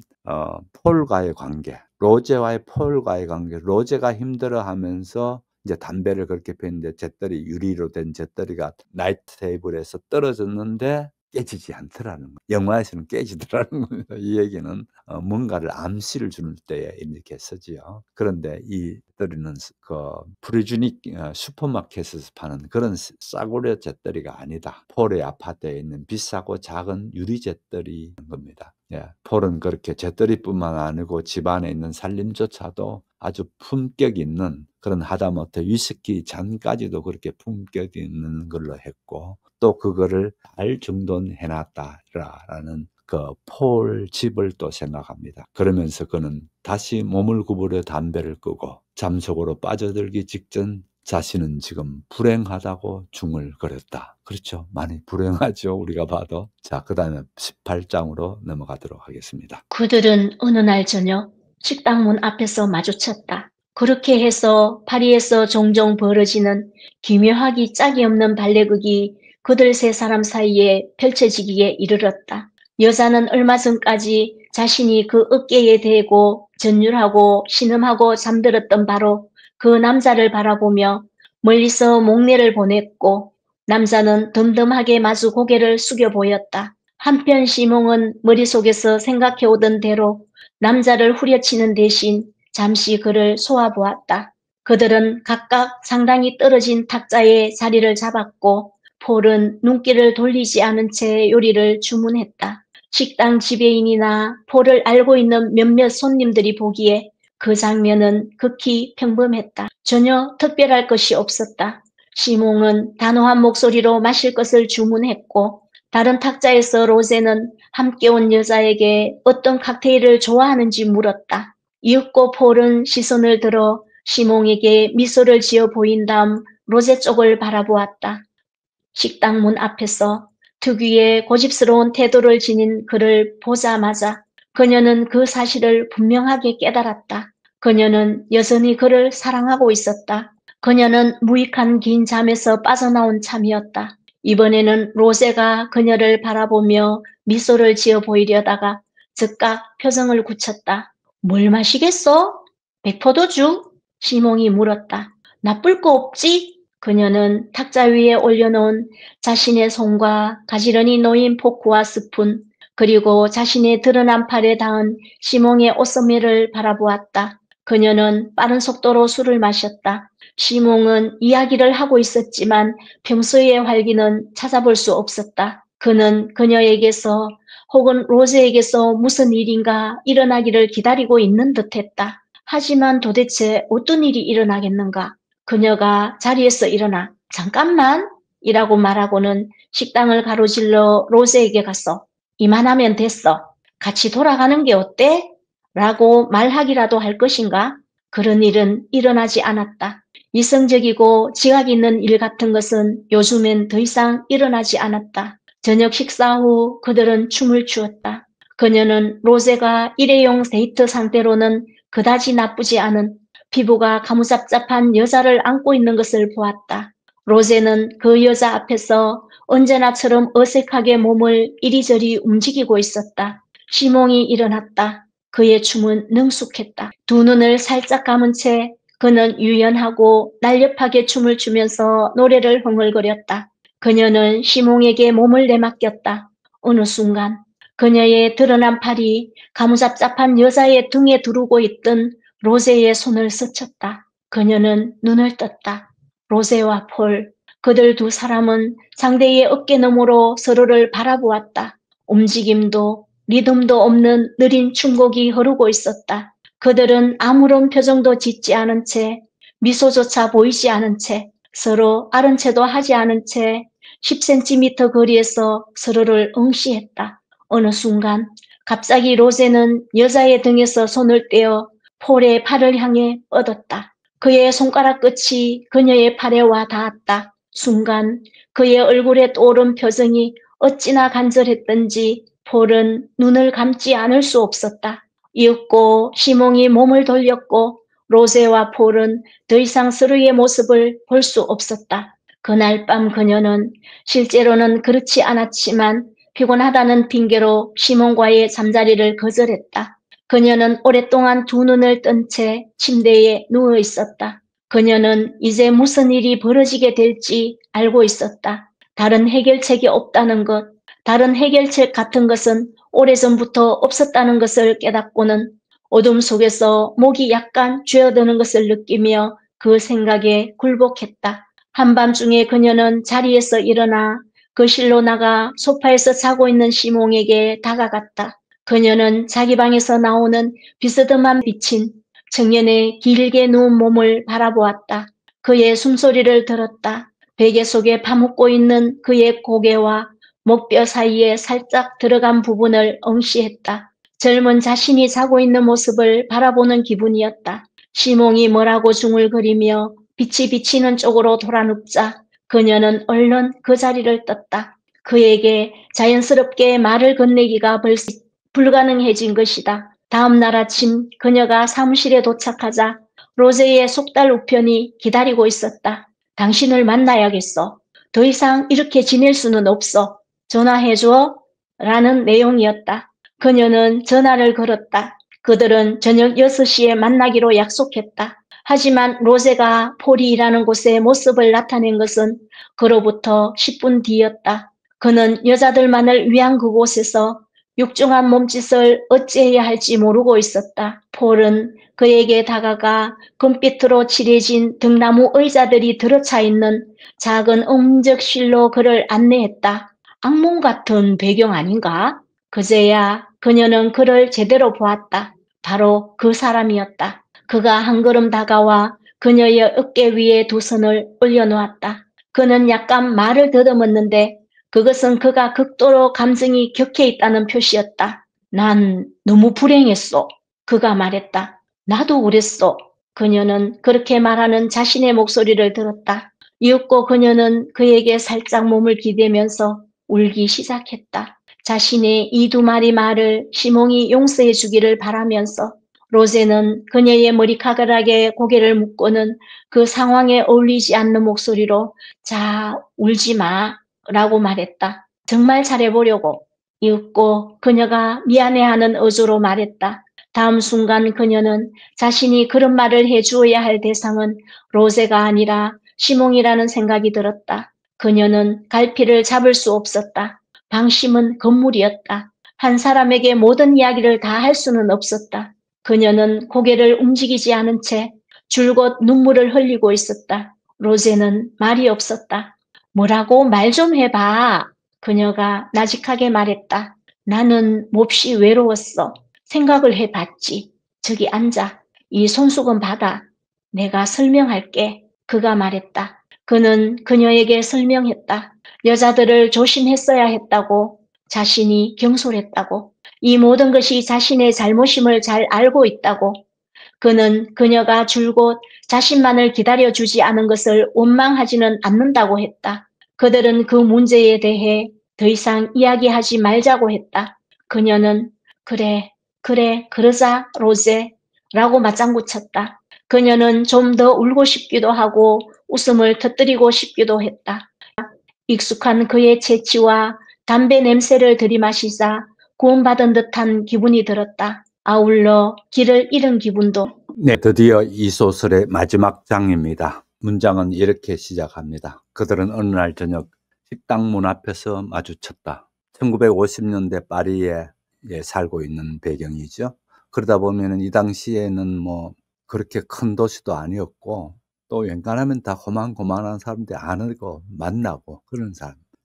폴과의 관계, 로제와의 폴과의 관계, 로제가 힘들어하면서 이제 담배를 그렇게 피웠는데 잿더리 유리로 된 잿더리가 나이트 테이블에서 떨어졌는데 깨지지 않더라는 거예요. 영화에서는 깨지더라는 겁니다. 이 얘기는 뭔가를 암시를 주는 때에 이렇게 쓰지요. 그런데 이 잿더리는 그 프리주닉 슈퍼마켓에서 파는 그런 싸구려 잿더리가 아니다. 폴의 아파트에 있는 비싸고 작은 유리 잿더리인 겁니다. 예, 폴은 그렇게 잿더리뿐만 아니고 집안에 있는 살림조차도 아주 품격 있는 그런 하다못해 위스키 잔까지도 그렇게 품격 있는 걸로 했고 또 그거를 잘 정돈해놨다라는 그 폴 집을 또 생각합니다. 그러면서 그는 다시 몸을 구부려 담배를 끄고 잠속으로 빠져들기 직전 자신은 지금 불행하다고 중얼거렸다. 그렇죠. 많이 불행하죠. 우리가 봐도. 자, 그 다음에 18장으로 넘어가도록 하겠습니다. 그들은 어느 날 저녁 식당 문 앞에서 마주쳤다. 그렇게 해서 파리에서 종종 벌어지는 기묘하기 짝이 없는 발레극이 그들 세 사람 사이에 펼쳐지기에 이르렀다. 여자는 얼마 전까지 자신이 그 어깨에 대고 전율하고 신음하고 잠들었던 바로 그 남자를 바라보며 멀리서 목례를 보냈고 남자는 덤덤하게 마주 고개를 숙여 보였다. 한편 시몽은 머릿속에서 생각해오던 대로 남자를 후려치는 대신 잠시 그를 쏘아보았다. 그들은 각각 상당히 떨어진 탁자에 자리를 잡았고 폴은 눈길을 돌리지 않은 채 요리를 주문했다. 식당 지배인이나 폴을 알고 있는 몇몇 손님들이 보기에 그 장면은 극히 평범했다. 전혀 특별할 것이 없었다. 시몽은 단호한 목소리로 마실 것을 주문했고 다른 탁자에서 로제는 함께 온 여자에게 어떤 칵테일을 좋아하는지 물었다. 이윽고 폴은 시선을 들어 시몽에게 미소를 지어 보인 다음 로제 쪽을 바라보았다. 식당 문 앞에서 특유의 고집스러운 태도를 지닌 그를 보자마자 그녀는 그 사실을 분명하게 깨달았다. 그녀는 여전히 그를 사랑하고 있었다. 그녀는 무익한 긴 잠에서 빠져나온 참이었다. 이번에는 로제가 그녀를 바라보며 미소를 지어 보이려다가 즉각 표정을 굳혔다. 뭘 마시겠어? 백포도주? 시몽이 물었다. 나쁠 거 없지? 그녀는 탁자 위에 올려놓은 자신의 손과 가지런히 놓인 포크와 스푼, 그리고 자신의 드러난 팔에 닿은 시몽의 옷소매를 바라보았다. 그녀는 빠른 속도로 술을 마셨다. 시몽은 이야기를 하고 있었지만 평소의 활기는 찾아볼 수 없었다. 그는 그녀에게서 혹은 로제에게서 무슨 일인가 일어나기를 기다리고 있는 듯했다. 하지만 도대체 어떤 일이 일어나겠는가? 그녀가 자리에서 일어나 잠깐만 이라고 말하고는 식당을 가로질러 로제에게 갔어. 이만하면 됐어. 같이 돌아가는 게 어때? 라고 말하기라도 할 것인가? 그런 일은 일어나지 않았다. 이성적이고 지각 있는 일 같은 것은 요즘엔 더 이상 일어나지 않았다. 저녁 식사 후 그들은 춤을 추었다. 그녀는 로제가 일회용 데이트 상태로는 그다지 나쁘지 않은 피부가 가무잡잡한 여자를 안고 있는 것을 보았다. 로제는 그 여자 앞에서 언제나처럼 어색하게 몸을 이리저리 움직이고 있었다. 시몽이 일어났다. 그의 춤은 능숙했다. 두 눈을 살짝 감은 채 그는 유연하고 날렵하게 춤을 추면서 노래를 흥얼거렸다. 그녀는 시몽에게 몸을 내맡겼다. 어느 순간 그녀의 드러난 팔이 가무잡잡한 여자의 등에 두르고 있던 로제의 손을 스쳤다. 그녀는 눈을 떴다. 로제와 폴, 그들 두 사람은 상대의 어깨 너머로 서로를 바라보았다. 움직임도 리듬도 없는 느린 춤곡이 흐르고 있었다. 그들은 아무런 표정도 짓지 않은 채, 미소조차 보이지 않은 채, 서로 아른 채도 하지 않은 채 10cm 거리에서 서로를 응시했다. 어느 순간 갑자기 로제는 여자의 등에서 손을 떼어 폴의 팔을 향해 뻗었다. 그의 손가락 끝이 그녀의 팔에 와 닿았다. 순간 그의 얼굴에 떠오른 표정이 어찌나 간절했던지 폴은 눈을 감지 않을 수 없었다. 이윽고 시몽이 몸을 돌렸고 로제와 폴은 더 이상 서로의 모습을 볼 수 없었다. 그날 밤 그녀는 실제로는 그렇지 않았지만 피곤하다는 핑계로 시몬과의 잠자리를 거절했다. 그녀는 오랫동안 두 눈을 뜬 채 침대에 누워 있었다. 그녀는 이제 무슨 일이 벌어지게 될지 알고 있었다. 다른 해결책이 없다는 것, 다른 해결책 같은 것은 오래전부터 없었다는 것을 깨닫고는 어둠 속에서 목이 약간 쥐어드는 것을 느끼며 그 생각에 굴복했다. 한밤중에 그녀는 자리에서 일어나 거실로 나가 소파에서 자고 있는 시몽에게 다가갔다. 그녀는 자기 방에서 나오는 비스듬한 비친 청년의 길게 누운 몸을 바라보았다. 그의 숨소리를 들었다. 베개 속에 파묻고 있는 그의 고개와 목뼈 사이에 살짝 들어간 부분을 응시했다. 젊은 자신이 자고 있는 모습을 바라보는 기분이었다. 시몽이 뭐라고 중얼거리며 빛이 비치는 쪽으로 돌아눕자 그녀는 얼른 그 자리를 떴다. 그에게 자연스럽게 말을 건네기가 불가능해진 것이다. 다음 날 아침 그녀가 사무실에 도착하자 로제의 속달 우편이 기다리고 있었다. 당신을 만나야겠어. 더 이상 이렇게 지낼 수는 없어. 전화해줘. 라는 내용이었다. 그녀는 전화를 걸었다. 그들은 저녁 6시에 만나기로 약속했다. 하지만 로제가 폴이 일하는 곳에 모습을 나타낸 것은 그로부터 10분 뒤였다. 그는 여자들만을 위한 그곳에서 육중한 몸짓을 어찌해야 할지 모르고 있었다. 폴은 그에게 다가가 금빛으로 칠해진 등나무 의자들이 들어차 있는 작은 음적실로 그를 안내했다. 악몽 같은 배경 아닌가? 그제야 그녀는 그를 제대로 보았다. 바로 그 사람이었다. 그가 한 걸음 다가와 그녀의 어깨 위에 두 손을 올려놓았다. 그는 약간 말을 더듬었는데 그것은 그가 극도로 감정이 격해 있다는 표시였다. 난 너무 불행했어. 그가 말했다. 나도 그랬어. 그녀는 그렇게 말하는 자신의 목소리를 들었다. 이윽고 그녀는 그에게 살짝 몸을 기대면서 울기 시작했다. 자신의 이 두 마리 말을 시몽이 용서해 주기를 바라면서 로제는 그녀의 머리카락에 고개를 묶고는 그 상황에 어울리지 않는 목소리로 자, 울지 마 라고 말했다. 정말 잘해보려고. 이윽고 그녀가 미안해하는 어조로 말했다. 다음 순간 그녀는 자신이 그런 말을 해주어야 할 대상은 로제가 아니라 시몽이라는 생각이 들었다. 그녀는 갈피를 잡을 수 없었다. 방심은 건물이었다. 한 사람에게 모든 이야기를 다 할 수는 없었다. 그녀는 고개를 움직이지 않은 채 줄곧 눈물을 흘리고 있었다. 로제는 말이 없었다. 뭐라고 말 좀 해봐. 그녀가 나직하게 말했다. 나는 몹시 외로웠어. 생각을 해봤지. 저기 앉아. 이 손수건 받아. 내가 설명할게. 그가 말했다. 그는 그녀에게 설명했다. 여자들을 조심했어야 했다고. 자신이 경솔했다고. 이 모든 것이 자신의 잘못임을 잘 알고 있다고. 그는 그녀가 줄곧 자신만을 기다려주지 않은 것을 원망하지는 않는다고 했다. 그들은 그 문제에 대해 더 이상 이야기하지 말자고 했다. 그녀는 그래, 그러자 로제 라고 맞장구 쳤다. 그녀는 좀 더 울고 싶기도 하고 웃음을 터뜨리고 싶기도 했다. 익숙한 그의 채취와 담배 냄새를 들이마시자 구원받은 듯한 기분이 들었다. 아울러 길을 잃은 기분도. 네, 드디어 이 소설의 마지막 장입니다. 문장은 이렇게 시작합니다. 그들은 어느 날 저녁 식당 문 앞에서 마주쳤다. 1950년대 파리에 살고 있는 배경이죠. 그러다 보면은 이 당시에는 뭐 그렇게 큰 도시도 아니었고 또 웬간하면 다 고만고만한 사람들이 아는,고 만나고 그런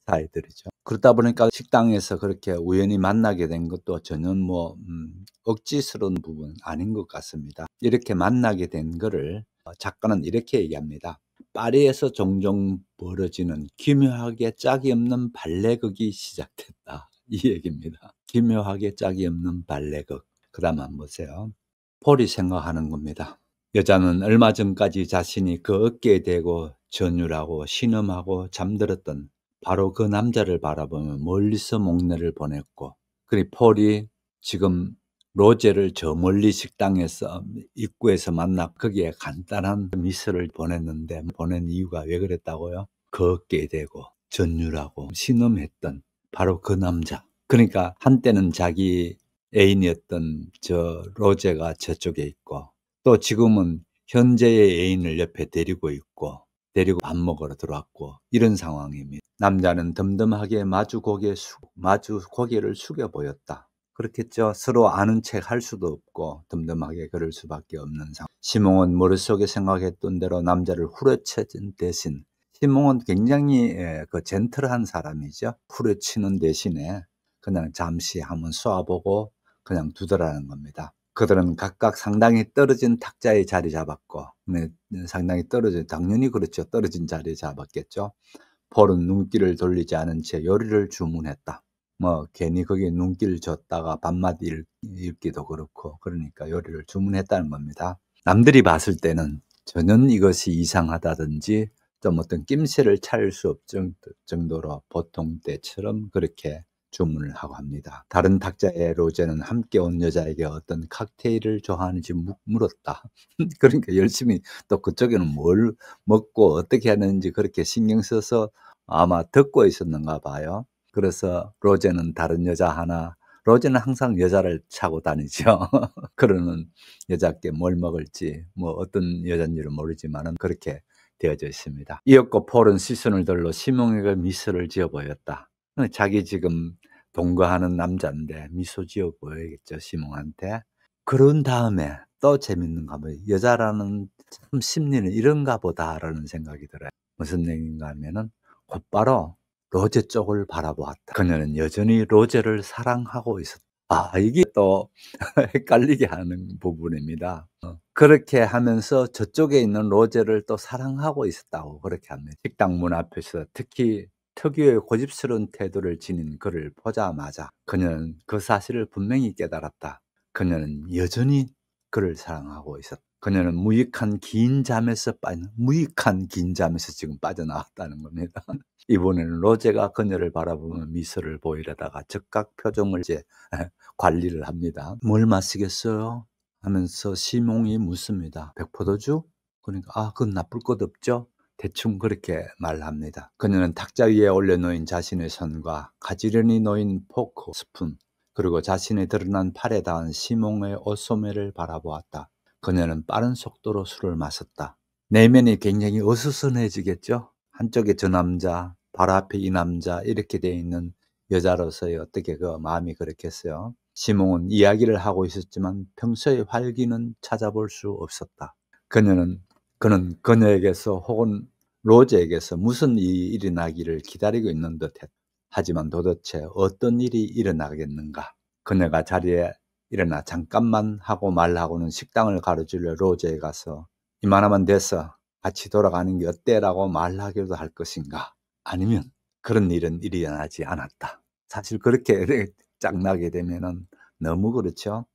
사이들이죠. 그러다 보니까 식당에서 그렇게 우연히 만나게 된 것도 전혀 뭐 억지스러운 부분 아닌 것 같습니다. 이렇게 만나게 된 거를 작가는 이렇게 얘기합니다. 파리에서 종종 벌어지는 기묘하게 짝이 없는 발레극이 시작됐다. 이 얘기입니다. 기묘하게 짝이 없는 발레극. 그 다음 한번 보세요. 폴이 생각하는 겁니다. 여자는 얼마 전까지 자신이 그 어깨에 대고 전율하고 신음하고 잠들었던 바로 그 남자를 바라보며 멀리서 목례를 보냈고, 그리고 폴이 지금 로제를 저 멀리 식당에서 입구에서 만나 거기에 간단한 미소를 보냈는데, 보낸 이유가 왜 그랬다고요? 그 어깨에 대고 전율하고 신음했던 바로 그 남자. 그러니까 한때는 자기 애인이었던 저 로제가 저쪽에 있고, 또 지금은 현재의 애인을 옆에 데리고 있고, 데리고 밥 먹으러 들어왔고, 이런 상황입니다. 남자는 덤덤하게 마주 고개를 숙여 보였다. 그렇겠죠. 서로 아는 척 할 수도 없고 덤덤하게 그럴 수밖에 없는 상황. 시몽은 머릿속에 생각했던 대로 남자를 후려치는 대신, 시몽은 굉장히 그 젠틀한 사람이죠. 후려치는 대신에 그냥 잠시 한번 쏘아보고 그냥 두더라는 겁니다. 그들은 각각 상당히 떨어진 탁자에 자리 잡았고, 상당히 당연히 그렇죠. 떨어진 자리에 잡았겠죠. 폴은 눈길을 돌리지 않은 채 요리를 주문했다. 뭐 괜히 거기에 눈길을 줬다가 밥맛 읽기도 그렇고, 그러니까 요리를 주문했다는 겁니다. 남들이 봤을 때는 전혀 이것이 이상하다든지 좀 어떤 낌새를 찾을 수 없을 정도로 보통 때처럼 그렇게 주문을 하고 합니다. 다른 탁자의 로제는 함께 온 여자에게 어떤 칵테일을 좋아하는지 물었다. 그러니까 열심히 또 그쪽에는 뭘 먹고 어떻게 하는지 그렇게 신경 써서 아마 듣고 있었는가 봐요. 그래서 로제는 다른 여자 하나, 로제는 항상 여자를 차고 다니죠. 그러는 여자께 뭘 먹을지, 뭐 어떤 여자인지는 모르지만은 그렇게 되어져 있습니다. 이었고 폴은 시선을 돌려 시몽에게 미소를 지어 보였다. 자기 지금 동거하는 남자인데 미소 지어 보여야겠죠, 시몽한테. 그런 다음에 또 재밌는가 봐요. 여자라는 참 심리는 이런가 보다라는 생각이 들어요. 무슨 얘기인가 하면은 곧바로 로제 쪽을 바라보았다. 그녀는 여전히 로제를 사랑하고 있었다. 이게 또 헷갈리게 하는 부분입니다. 그렇게 하면서 저쪽에 있는 로제를 또 사랑하고 있었다고 그렇게 합니다. 식당 문 앞에서 특히 특유의 고집스러운 태도를 지닌 그를 보자마자 그녀는 그 사실을 분명히 깨달았다. 그녀는 여전히 그를 사랑하고 있었다. 그녀는 무익한 긴 잠에서 지금 빠져나왔다는 겁니다. 이번에는 로제가 그녀를 바라보며 미소를 보이려다가 즉각 표정을 관리를 합니다. 뭘 마시겠어요? 하면서 시몽이 묻습니다. 백포도주? 그러니까 그건 나쁠 것 없죠? 대충 그렇게 말합니다. 그녀는 탁자 위에 올려놓인 자신의 손과 가지런히 놓인 포크, 스푼, 그리고 자신의 드러난 팔에 닿은 시몽의 옷소매를 바라보았다. 그녀는 빠른 속도로 술을 마셨다. 내면이 굉장히 어수선해지겠죠? 한쪽에 저 남자, 바로 앞에 이 남자, 이렇게 돼 있는 여자로서의 어떻게 그 마음이 그렇겠어요? 시몽은 이야기를 하고 있었지만 평소의 활기는 찾아볼 수 없었다. 그는 그녀에게서 혹은 로제에게서 무슨 일이 나기를 기다리고 있는 듯했다. 하지만 도대체 어떤 일이 일어나겠는가? 그녀가 자리에 일어나 잠깐만 하고 말하고는 식당을 가로질러 로제에 가서 이만하면 됐어, 같이 돌아가는 게 어때? 라고 말하기도 할 것인가? 아니면 그런 일은 일어나지 않았다. 사실 그렇게 짝나게 되면은 너무 그렇죠.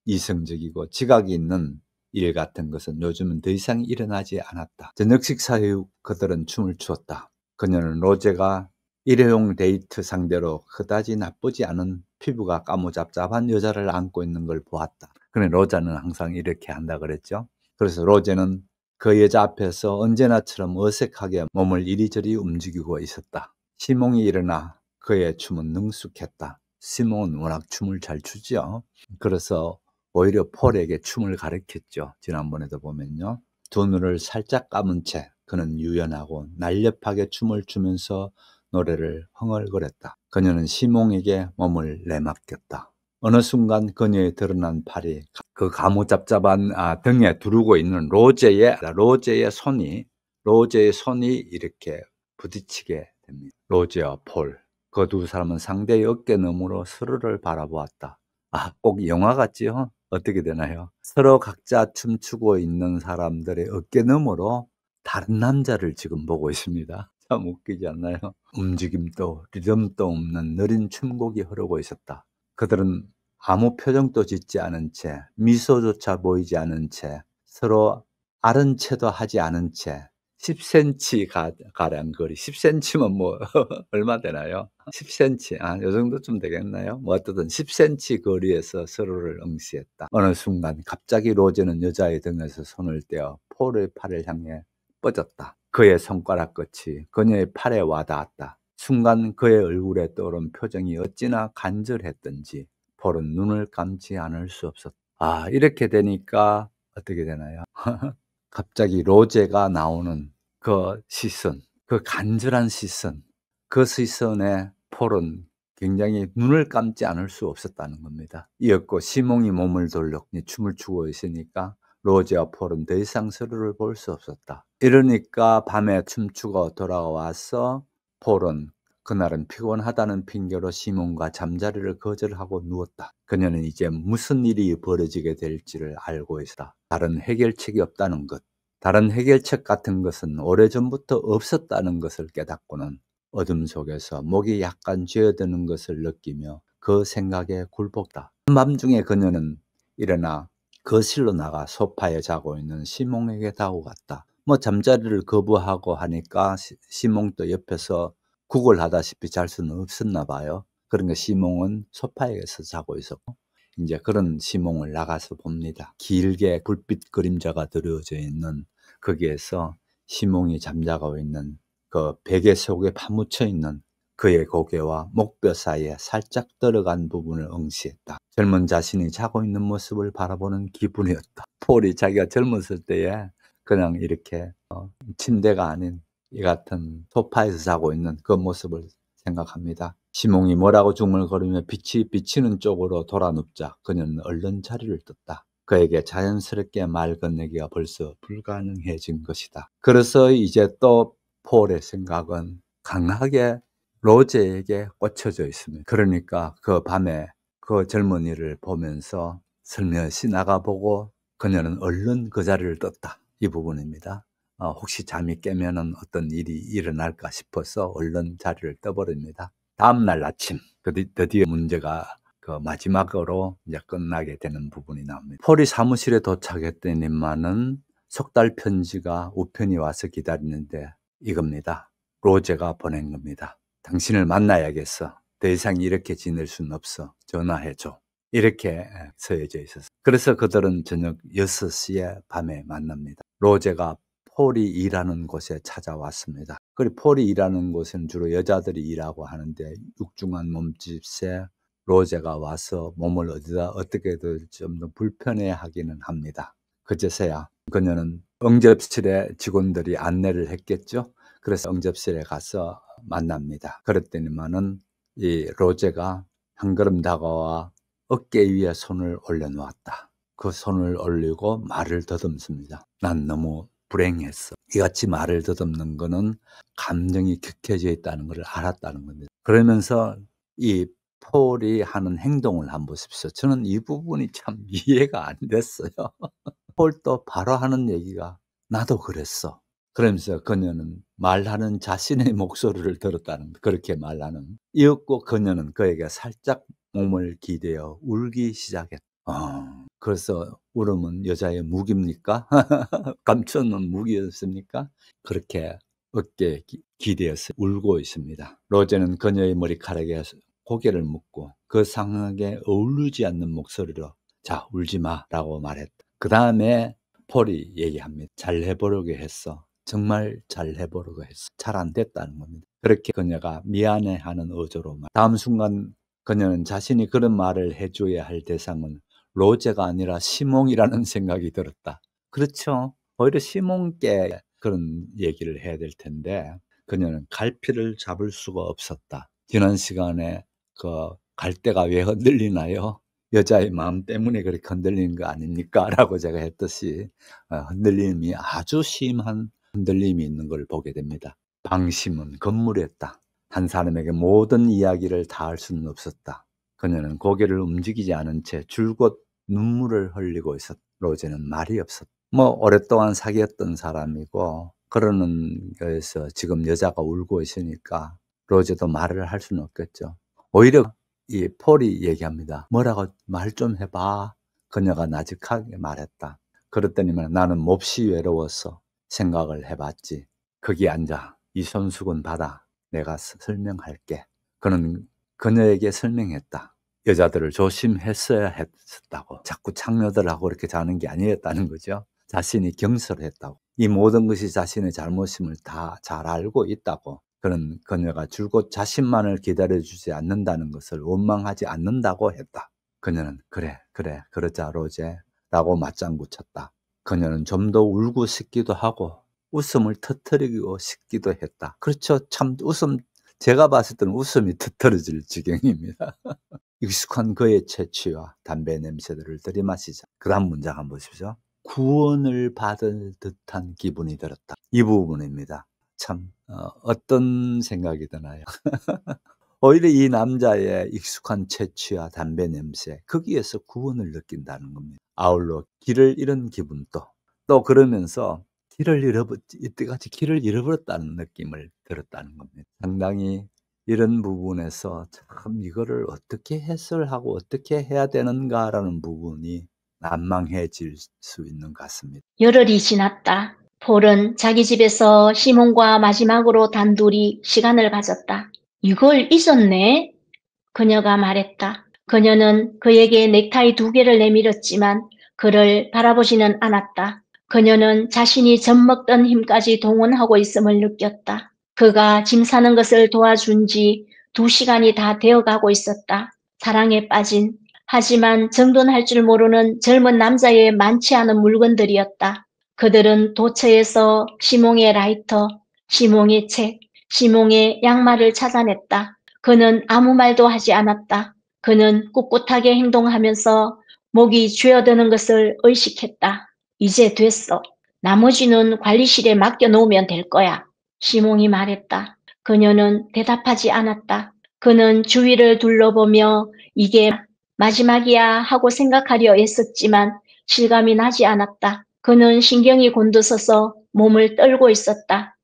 이성적이고 지각이 있는 일 같은 것은 요즘은 더 이상 일어나지 않았다. 저녁 식사 후 그들은 춤을 추었다. 그녀는 로제가 일회용 데이트 상대로 그다지 나쁘지 않은 피부가 까무잡잡한 여자를 안고 있는 걸 보았다. 그래 로제는 항상 이렇게 한다 그랬죠. 그래서 로제는 그 여자 앞에서 언제나처럼 어색하게 몸을 이리저리 움직이고 있었다. 시몽이 일어나 그의 춤은 능숙했다. 시몽은 워낙 춤을 잘 추죠. 그래서 오히려 폴에게 춤을 가르쳤죠. 지난번에도 보면요. 두 눈을 살짝 감은 채 그는 유연하고 날렵하게 춤을 추면서 노래를 흥얼거렸다. 그녀는 시몽에게 몸을 내맡겼다. 어느 순간 그녀의 드러난 팔이 그 가무잡잡한 등에 두르고 있는 로제의 손이 이렇게 부딪히게 됩니다. 로제와 폴, 그 두 사람은 상대의 어깨 너머로 서로를 바라보았다. 꼭 영화 같지요? 어떻게 되나요? 서로 각자 춤추고 있는 사람들의 어깨 너머로 다른 남자를 지금 보고 있습니다. 참 웃기지 않나요? 움직임도 리듬도 없는 느린 춤곡이 흐르고 있었다. 그들은 아무 표정도 짓지 않은 채, 미소조차 보이지 않은 채, 서로 아른 채도 하지 않은 채 10cm 가량 거리, 10cm면 뭐 얼마 되나요? 10cm, 요 정도쯤 되겠나요? 뭐 어쨌든 10cm 거리에서 서로를 응시했다. 어느 순간 갑자기 로제는 여자의 등에서 손을 떼어 폴의 팔을 향해 뻗었다. 그의 손가락 끝이 그녀의 팔에 와닿았다. 순간 그의 얼굴에 떠오른 표정이 어찌나 간절했던지 폴은 눈을 감지 않을 수 없었다. 이렇게 되니까 어떻게 되나요? 갑자기 로제가 나오는 그 시선, 그 간절한 시선, 그 시선에 폴은 굉장히 눈을 감지 않을 수 없었다는 겁니다. 이었고 시몽이 몸을 돌려 춤을 추고 있으니까 로제와 폴은 더 이상 서로를 볼 수 없었다. 이러니까 밤에 춤추고 돌아와서 폴은 그날은 피곤하다는 핑계로 시몬과 잠자리를 거절하고 누웠다. 그녀는 이제 무슨 일이 벌어지게 될지를 알고 있었다. 다른 해결책이 없다는 것, 다른 해결책 같은 것은 오래전부터 없었다는 것을 깨닫고는 어둠 속에서 목이 약간 쥐어드는 것을 느끼며 그 생각에 굴복다. 한밤중에 그녀는 일어나 거실로 나가 소파에 자고 있는 시몽에게 다가갔다. 잠자리를 거부하고 하니까 시몽도 옆에서 구걸하다시피 잘 수는 없었나 봐요. 그러니까 시몽은 소파에서 자고 있었고 이제 그런 시몽을 나가서 봅니다. 길게 불빛 그림자가 드러져 있는 거기에서 시몽이 잠자고 있는 그 베개 속에 파묻혀 있는 그의 고개와 목뼈 사이에 살짝 들어간 부분을 응시했다. 젊은 자신이 자고 있는 모습을 바라보는 기분이었다. 폴이 자기가 젊었을 때에 그냥 이렇게 침대가 아닌 이 같은 소파에서 자고 있는 그 모습을 생각합니다. 시몽이 뭐라고 중얼거리며 빛이 비치는 쪽으로 돌아 눕자 그녀는 얼른 자리를 떴다. 그에게 자연스럽게 말 건네기가 벌써 불가능해진 것이다. 그래서 이제 또 폴의 생각은 강하게 로제에게 꽂혀져 있습니다. 그러니까 그 밤에 그 젊은이를 보면서 슬며시 나가보고 그녀는 얼른 그 자리를 떴다. 이 부분입니다. 혹시 잠이 깨면은 어떤 일이 일어날까 싶어서 얼른 자리를 떠버립니다. 다음날 아침 드디어 문제가 그 마지막으로 이제 끝나게 되는 부분이 나옵니다. 폴이 사무실에 도착했더니만은 속달 편지가 우편이 와서 기다리는데 이겁니다. 로제가 보낸 겁니다. 당신을 만나야겠어. 더 이상 이렇게 지낼 수는 없어. 전화해줘. 이렇게 써져 있었어요. 그래서 그들은 저녁 6시에 밤에 만납니다. 로제가 폴이 일하는 곳에 찾아왔습니다. 그리고 폴이 일하는 곳은 주로 여자들이 일하고 하는데 육중한 몸집에 로제가 와서 몸을 어떻게든 좀 더 불편해하기는 합니다. 그제서야 그녀는 응접실에 직원들이 안내를 했겠죠. 그래서 응접실에 가서 만납니다. 그랬더니만은 이 로제가 한 걸음 다가와 어깨 위에 손을 올려놓았다. 그 손을 올리고 말을 더듬습니다. 난 너무 불행했어. 이같이 말을 더듬는 거는 감정이 격해져 있다는 걸 알았다는 겁니다. 그러면서 이 폴이 하는 행동을 한번 보십시오. 저는 이 부분이 참 이해가 안 됐어요. 폴도 바로 하는 얘기가 나도 그랬어. 그러면서 그녀는 말하는 자신의 목소리를 들었다는 그렇게 말하는 이었고 그녀는 그에게 살짝 몸을 기대어 울기 시작했다. 그래서 울음은 여자의 무기입니까? 감추는 무기였습니까? 그렇게 어깨에 기대어서 울고 있습니다. 로제는 그녀의 머리카락에 고개를 묻고 그 상황에 어울리지 않는 목소리로 자, 울지 마라고 말했다. 그 다음에 폴이 얘기합니다. 잘 해보려고 했어. 정말 잘 해보려고 했어. 잘 안 됐다는 겁니다. 그렇게 그녀가 미안해하는 어조로 다음 순간 그녀는 자신이 그런 말을 해줘야 할 대상은 로제가 아니라 시몽이라는 생각이 들었다. 그렇죠. 오히려 시몽께 그런 얘기를 해야 될 텐데 그녀는 갈피를 잡을 수가 없었다. 지난 시간에 그 갈대가 왜 흔들리나요? 여자의 마음 때문에 그렇게 흔들리는 거 아닙니까? 라고 제가 했듯이 흔들림이 아주 심한 흔들림이 있는 걸 보게 됩니다. 방심은 건물이었다. 한 사람에게 모든 이야기를 다 할 수는 없었다. 그녀는 고개를 움직이지 않은 채 줄곧 눈물을 흘리고 있었다. 로제는 말이 없었다. 오랫동안 사귀었던 사람이고 그러는 거에서 지금 여자가 울고 있으니까 로제도 말을 할 수는 없겠죠. 오히려 이 폴이 얘기합니다. 뭐라고 말 좀 해봐. 그녀가 나직하게 말했다. 그랬더니만 나는 몹시 외로워서 생각을 해봤지. 거기 앉아. 이 손수건 받아. 내가 설명할게. 그는 그녀에게 설명했다. 여자들을 조심했어야 했다고. 자꾸 창녀들하고 이렇게 자는 게 아니었다는 거죠. 자신이 경솔했다고. 이 모든 것이 자신의 잘못임을 다 잘 알고 있다고. 그는 그녀가 줄곧 자신만을 기다려주지 않는다는 것을 원망하지 않는다고 했다. 그녀는 그래 그러자 로제 라고 맞장구 쳤다. 그녀는 좀 더 울고 싶기도 하고 웃음을 터뜨리고 싶기도 했다. 그렇죠. 참 제가 봤을 때는 웃음이 터뜨려질 지경입니다. 익숙한 그의 채취와 담배 냄새들을 들이마시자. 그 다음 문장 한번 보십시오. 구원을 받을 듯한 기분이 들었다. 이 부분입니다. 참 어떤 생각이 드나요? 오히려 이 남자의 익숙한 채취와 담배 냄새 거기에서 구원을 느낀다는 겁니다. 아울러 길을 잃은 기분도 또 그러면서 이때까지 길을 잃어버렸다는 느낌을 들었다는 겁니다. 상당히 이런 부분에서 참 이거를 어떻게 해설하고 어떻게 해야 되는가라는 부분이 난망해질 수 있는 것 같습니다. 열흘이 지났다. 폴은 자기 집에서 시몬과 마지막으로 단둘이 시간을 가졌다. 이걸 잊었네? 그녀가 말했다. 그녀는 그에게 넥타이 2개를 내밀었지만 그를 바라보지는 않았다. 그녀는 자신이 젖먹던 힘까지 동원하고 있음을 느꼈다. 그가 짐 싸는 것을 도와준 지 2시간이 다 되어가고 있었다. 사랑에 빠진, 하지만 정돈할 줄 모르는 젊은 남자의 많지 않은 물건들이었다. 그들은 도처에서 시몽의 라이터, 시몽의 책, 시몽의 양말을 찾아냈다. 그는 아무 말도 하지 않았다. 그는 꿋꿋하게 행동하면서 목이 쥐어드는 것을 의식했다. 이제 됐어. 나머지는 관리실에 맡겨놓으면 될 거야. 시몽이 말했다. 그녀는 대답하지 않았다. 그는 주위를 둘러보며 이게 마지막이야 하고 생각하려 애썼지만 실감이 나지 않았다. 그는 신경이 곤두서서 몸을 떨고 있었다.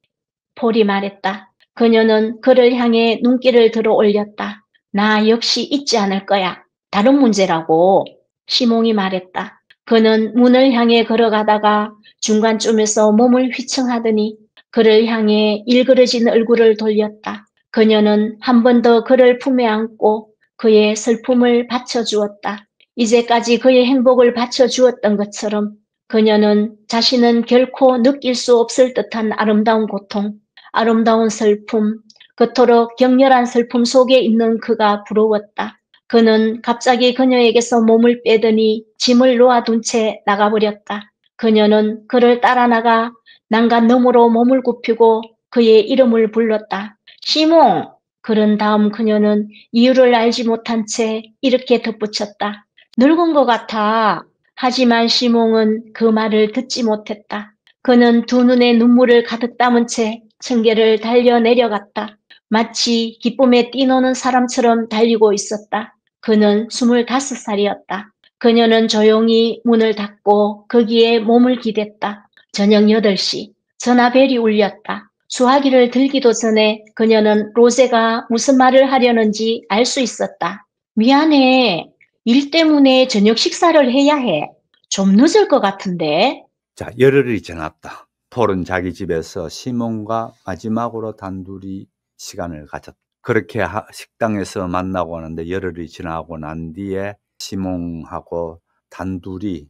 폴이 말했다. 그녀는 그를 향해 눈길을 들어 올렸다. 나 역시 잊지 않을 거야. 다른 문제라고. 시몽이 말했다. 그는 문을 향해 걸어가다가 중간쯤에서 몸을 휘청하더니 그를 향해 일그러진 얼굴을 돌렸다. 그녀는 한 번 더 그를 품에 안고 그의 슬픔을 받쳐주었다. 이제까지 그의 행복을 받쳐주었던 것처럼 그녀는 자신은 결코 느낄 수 없을 듯한 아름다운 고통, 아름다운 슬픔, 그토록 격렬한 슬픔 속에 있는 그가 부러웠다. 그는 갑자기 그녀에게서 몸을 빼더니 짐을 놓아둔 채 나가버렸다. 그녀는 그를 따라 나가 난간 너머로 몸을 굽히고 그의 이름을 불렀다. 시몽! 그런 다음 그녀는 이유를 알지 못한 채 이렇게 덧붙였다. 늙은 것 같아. 하지만 시몽은 그 말을 듣지 못했다. 그는 두 눈에 눈물을 가득 담은 채 층계를 달려 내려갔다. 마치 기쁨에 뛰노는 사람처럼 달리고 있었다. 그는 25살이었다. 그녀는 조용히 문을 닫고 거기에 몸을 기댔다. 저녁 8시 전화벨이 울렸다. 수화기를 들기도 전에 그녀는 로제가 무슨 말을 하려는지 알 수 있었다. 미안해. 일 때문에 저녁 식사를 해야 해. 좀 늦을 것 같은데. 자, 열흘이 지났다. 폴은 자기 집에서 시몬과 마지막으로 단둘이 시간을 가졌다. 그렇게 식당에서 만나고 하는데 열흘이 지나고 난 뒤에 시몬하고 단둘이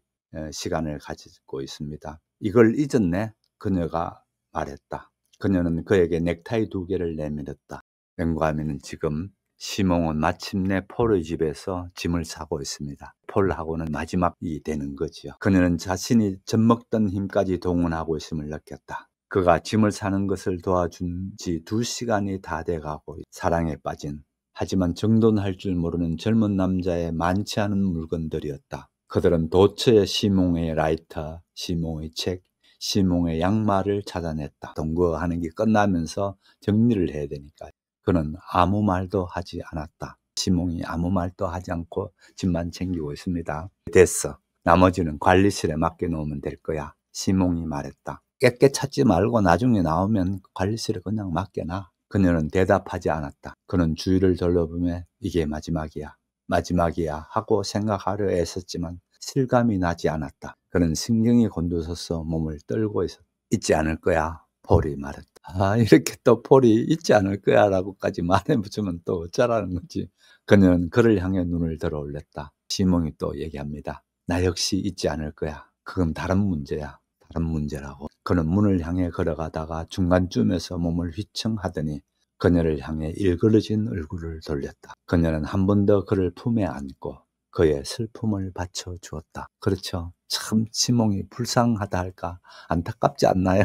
시간을 가지고 있습니다. 이걸 잊었네? 그녀가 말했다. 그녀는 그에게 넥타이 2개를 내밀었다. 왠가 하면 지금 시몬은 마침내 폴의 집에서 짐을 싸고 있습니다. 폴하고는 마지막이 되는 거지요. 그녀는 자신이 젖먹던 힘까지 동원하고 있음을 느꼈다. 그가 짐을 싸는 것을 도와준 지 2시간이 다 돼가고 사랑에 빠진, 하지만 정돈할 줄 모르는 젊은 남자의 많지 않은 물건들이었다. 그들은 도처의 시몬의 라이터, 시몬의 책, 시몬의 양말을 찾아냈다. 동거하는 게 끝나면서 정리를 해야 되니까. 그는 아무 말도 하지 않았다. 시몬이 아무 말도 하지 않고 짐만 챙기고 있습니다. 됐어. 나머지는 관리실에 맡겨놓으면 될 거야. 시몬이 말했다. 깨끗 찾지 말고 나중에 나오면 관리실에 그냥 맡겨놔. 그녀는 대답하지 않았다. 그는 주위를 둘러보며 이게 마지막이야. 마지막이야 하고 생각하려 애썼지만 실감이 나지 않았다. 그는 신경이 곤두서서 몸을 떨고 있지 않을 거야. 폴이 말했다. 아, 이렇게 또 폴이 있지 않을 거야 라고까지 말해붙이면 또 어쩌라는 거지. 그는 그를 향해 눈을 들어 올렸다. 시몬이 또 얘기합니다. 나 역시 있지 않을 거야. 그건 다른 문제야. 다른 문제라고. 그는 문을 향해 걸어가다가 중간쯤에서 몸을 휘청하더니 그녀를 향해 일그러진 얼굴을 돌렸다. 그녀는 한 번 더 그를 품에 안고 그의 슬픔을 받쳐주었다. 그렇죠. 참 시몬이 불쌍하다 할까 안타깝지 않나요?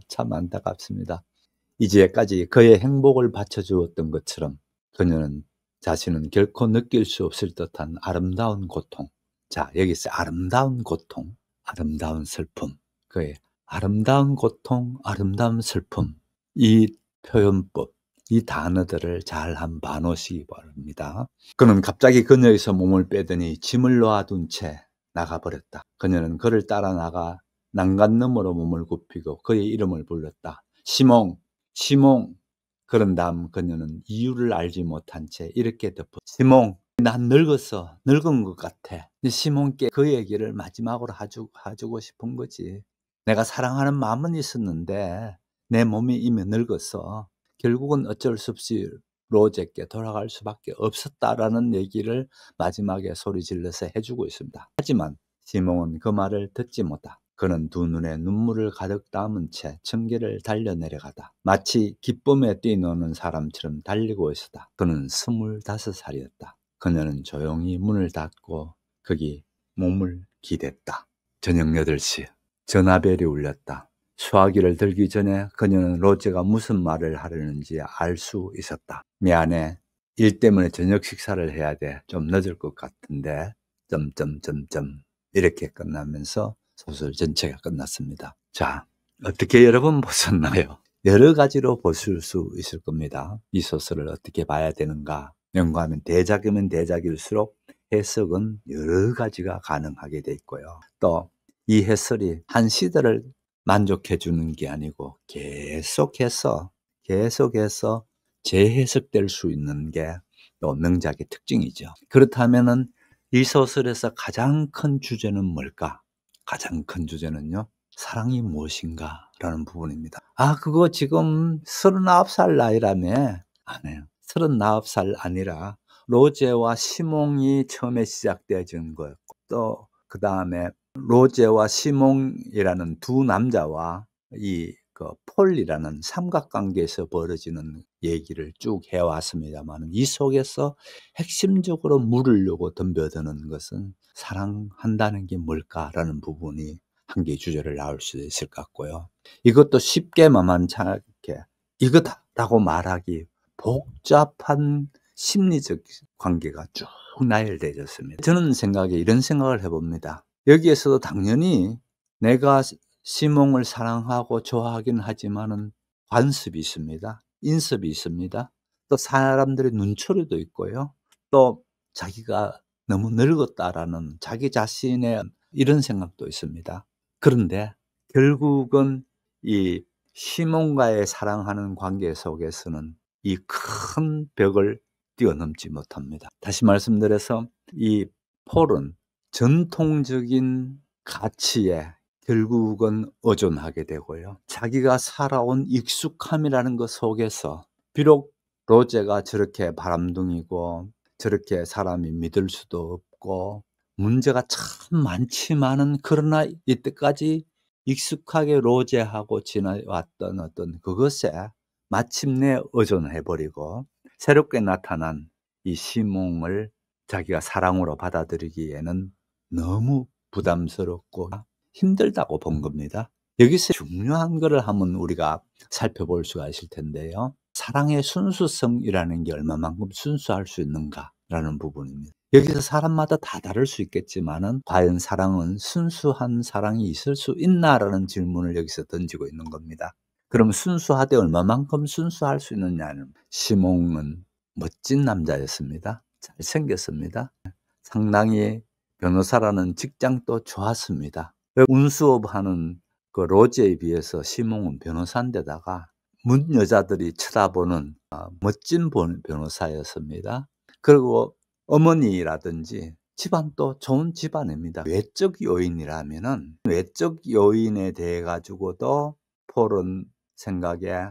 참 안타깝습니다. 이제까지 그의 행복을 받쳐주었던 것처럼 그녀는 자신은 결코 느낄 수 없을 듯한 아름다운 고통. 자, 여기서 아름다운 고통, 아름다운 슬픔. 그의 아름다운 고통, 아름다운 슬픔. 이 표현법, 이 단어들을 잘 한번 봐놓으시기 바랍니다. 그는 갑자기 그녀에서 몸을 빼더니 짐을 놓아둔 채 나가버렸다. 그녀는 그를 따라 나가 난간 너머로 몸을 굽히고 그의 이름을 불렀다. 시몬, 시몬. 그런 다음 그녀는 이유를 알지 못한 채 이렇게 덮어. 시몬, 난 늙었어. 늙은 것 같아. 시몬께 그 얘기를 마지막으로 해주고 싶은 거지. 내가 사랑하는 마음은 있었는데 내 몸이 이미 늙었어. 결국은 어쩔 수 없이 로제께 돌아갈 수밖에 없었다라는 얘기를 마지막에 소리 질러서 해주고 있습니다. 하지만 시몬은 그 말을 듣지 못했다. 그는 두 눈에 눈물을 가득 담은 채 청계를 달려 내려가다 마치 기쁨에 뛰노는 사람처럼 달리고 있었다. 그는 25살이었다. 그녀는 조용히 문을 닫고 거기 몸을 기댔다. 저녁 8시 전화벨이 울렸다. 수화기를 들기 전에 그녀는 로제가 무슨 말을 하려는지 알 수 있었다. 미안해. 일 때문에 저녁 식사를 해야 돼. 좀 늦을 것 같은데. 이렇게 끝나면서 소설 전체가 끝났습니다. 자, 어떻게 여러분 보셨나요? 여러 가지로 보실 수 있을 겁니다. 이 소설을 어떻게 봐야 되는가? 연구하면 대작이면 대작일수록 해석은 여러 가지가 가능하게 돼 있고요. 또 이 해설이 한 시대를 만족해 주는 게 아니고 계속해서 재해석될 수 있는 게 또 명작의 특징이죠. 그렇다면은 이 소설에서 가장 큰 주제는 뭘까? 가장 큰 주제는요, 사랑이 무엇인가 라는 부분입니다. 아, 그거 지금 39살 나이라며? 아니에요. 39살 아니라 로제와 시몬이 처음에 시작되어진 거였고, 또 그 다음에 로제와 시몬이라는 두 남자와 그 폴이라는 삼각관계에서 벌어지는 얘기를 쭉 해왔습니다만, 이 속에서 핵심적으로 물으려고 덤벼드는 것은 사랑한다는 게 뭘까라는 부분이 한 개의 주제를 나올 수 있을 것 같고요. 이것도 쉽게 만만찮게 이거다라고 말하기 복잡한 심리적 관계가 쭉 나열되어졌습니다. 저는 이런 생각을 해봅니다. 여기에서도 당연히 내가 시몬을 사랑하고 좋아하긴 하지만은 관습이 있습니다. 인습이 있습니다. 또 사람들의 눈초리도 있고요. 또 자기가 너무 늙었다라는 자기 자신의 이런 생각도 있습니다. 그런데 결국은 이 시몬과의 사랑하는 관계 속에서는 이 큰 벽을 뛰어넘지 못합니다. 다시 말씀드려서 이 폴은 전통적인 가치에 결국은 의존하게 되고요. 자기가 살아온 익숙함이라는 것 속에서 비록 로제가 저렇게 바람둥이고 저렇게 사람이 믿을 수도 없고 문제가 참 많지만은 그러나 이때까지 익숙하게 로제하고 지나왔던 어떤 그것에 마침내 의존해버리고 새롭게 나타난 이 시몽을 자기가 사랑으로 받아들이기에는 너무 부담스럽고 힘들다고 본 겁니다. 여기서 중요한 거를 한번 우리가 살펴볼 수가 있을 텐데요. 사랑의 순수성이라는 게 얼마만큼 순수할 수 있는가라는 부분입니다. 여기서 사람마다 다 다를 수 있겠지만은 과연 사랑은 순수한 사랑이 있을 수 있나라는 질문을 여기서 던지고 있는 겁니다. 그럼 순수하되 얼마만큼 순수할 수 있느냐는 시몽은 멋진 남자였습니다. 잘생겼습니다. 상당히 변호사라는 직장도 좋았습니다. 운수업하는 그 로제에 비해서 시몽은 변호사인데다가 문 여자들이 쳐다보는 멋진 변호사였습니다. 그리고 어머니라든지 집안도 좋은 집안입니다. 외적 요인이라면은 외적 요인에 대해 가지고도 폴은 생각에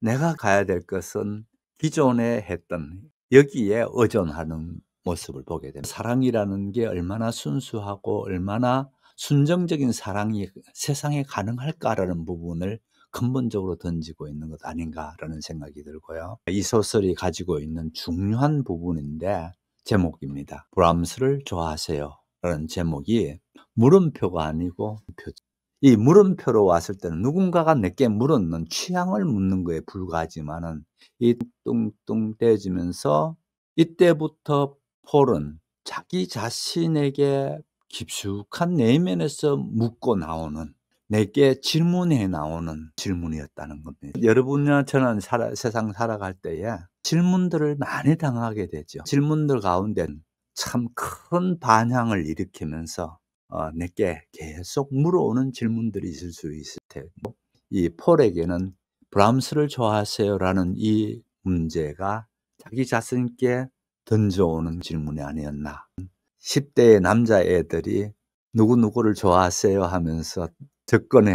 내가 가야 될 것은 기존에 했던 여기에 의존하는 모습을 보게 됩니다. 사랑이라는 게 얼마나 순수하고 얼마나 순정적인 사랑이 세상에 가능할까라는 부분을 근본적으로 던지고 있는 것 아닌가라는 생각이 들고요. 이 소설이 가지고 있는 중요한 부분인데 제목입니다. 브람스를 좋아하세요? 라는 제목이 물음표가 아니고 표죠. 이 물음표로 왔을 때는 누군가가 내게 물었는 취향을 묻는 거에 불과하지만은 이 뚱뚱 떼지면서 이때부터 폴은 자기 자신에게 깊숙한 내면에서 묻고 나오는 내게 질문해 나오는 질문이었다는 겁니다. 여러분이나 저는 세상 살아갈 때에 질문들을 많이 당하게 되죠. 질문들 가운데 참 큰 반향을 일으키면서 내게 계속 물어오는 질문들이 있을 수 있을 테고 이 폴에게는 브람스를 좋아하세요라는 이 문제가 자기 자신께 던져오는 질문이 아니었나. 10대의 남자애들이 누구누구를 좋아하세요 하면서 접근해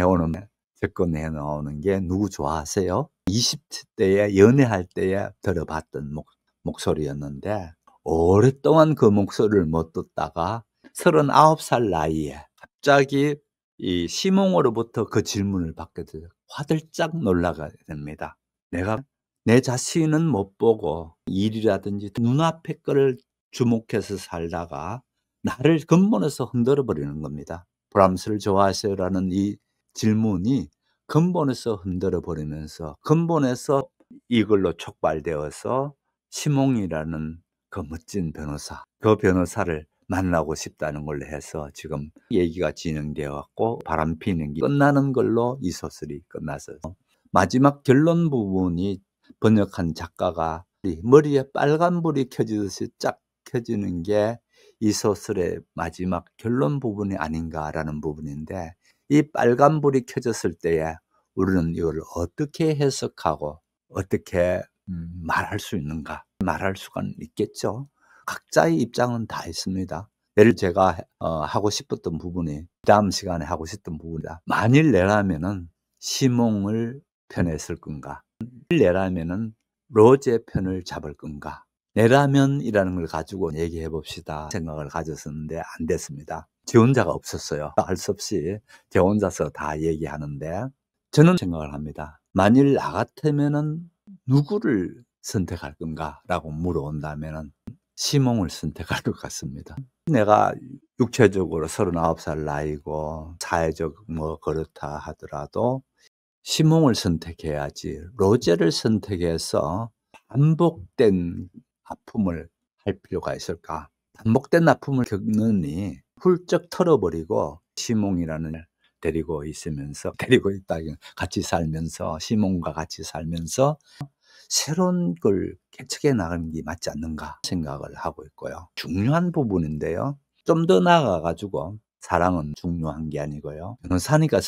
나오는 게 누구 좋아하세요? 20대에 연애할 때에 들어봤던 목소리였는데 오랫동안 그 목소리를 못 듣다가 39살 나이에 갑자기 이 시몽으로부터 그 질문을 받게 돼서 화들짝 놀라게 됩니다. 내가 내 자신은 못 보고 일이라든지 눈앞의 거를 주목해서 살다가 나를 근본에서 흔들어 버리는 겁니다. 브람스를 좋아하세요라는 이 질문이 근본에서 흔들어 버리면서 근본에서 이걸로 촉발되어서 시몽이라는 그 멋진 변호사, 그 변호사를 만나고 싶다는 걸로 해서 지금 얘기가 진행되어 왔고 바람피는 게 끝나는 걸로 이 소설이 끝났어요. 마지막 결론 부분이 번역한 작가가 머리에 빨간불이 켜지듯이 쫙 켜지는 게 이 소설의 마지막 결론 부분이 아닌가라는 부분인데 이 빨간불이 켜졌을 때에 우리는 이걸 어떻게 해석하고 어떻게 말할 수 있는가? 말할 수가 있겠죠. 각자의 입장은 다 있습니다. 예를 제가 하고 싶었던 부분이 다음 시간에 하고 싶던 부분이다. 만일 내라면은 시몽을 편했을 건가? 내라면은 로제 편을 잡을 건가? 내라면이라는 걸 가지고 얘기해 봅시다 생각을 가졌었는데 안 됐습니다. 지원자가 없었어요. 할 수 없이 제 혼자서 다 얘기하는데 저는 생각을 합니다. 만일 나 같으면은 누구를 선택할 건가라고 물어온다면은 시몽을 선택할 것 같습니다. 내가 육체적으로 39살 나이고 사회적 그렇다 하더라도 시몽을 선택해야지 로제를 선택해서 반복된 아픔을 할 필요가 있을까? 반복된 아픔을 겪느니 훌쩍 털어버리고 시몽이라는 데리고 있다 같이 살면서 시몽과 같이 살면서 새로운 걸 개척해 나가는 게 맞지 않는가 생각을 하고 있고요. 중요한 부분인데요. 좀 더 나아가가지고 사랑은 중요한 게 아니고요. 변호사니까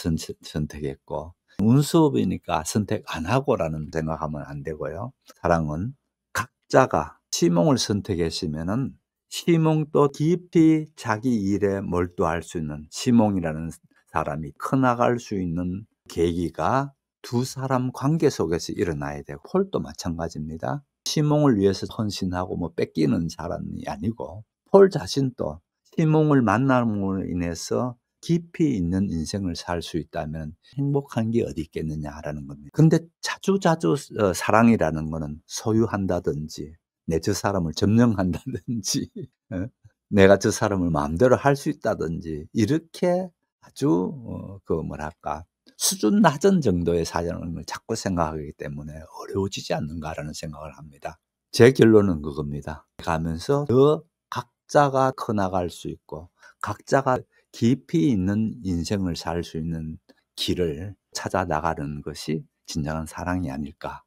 선택했고 운수업이니까 선택 안 하고라는 생각하면 안 되고요. 사랑은 각자가 시몽을 선택했으면은 시몽도 깊이 자기 일에 몰두할 수 있는 시몽이라는 사람이 커나갈 수 있는 계기가 두 사람 관계 속에서 일어나야 되고, 폴도 마찬가지입니다. 시몽을 위해서 헌신하고 뭐 뺏기는 사람이 아니고, 폴 자신도 시몽을 만남으로 인해서 깊이 있는 인생을 살 수 있다면 행복한 게 어디 있겠느냐라는 겁니다. 근데 자주자주 사랑이라는 거는 소유한다든지 내 저 사람을 점령한다든지 내가 저 사람을 마음대로 할 수 있다든지 이렇게 아주 수준 낮은 정도의 사랑을 자꾸 생각하기 때문에 어려워지지 않는가라는 생각을 합니다. 제 결론은 그겁니다. 가면서 더 각자가 커나갈 수 있고 각자가 깊이 있는 인생을 살 수 있는 길을 찾아 나가는 것이 진정한 사랑이 아닐까.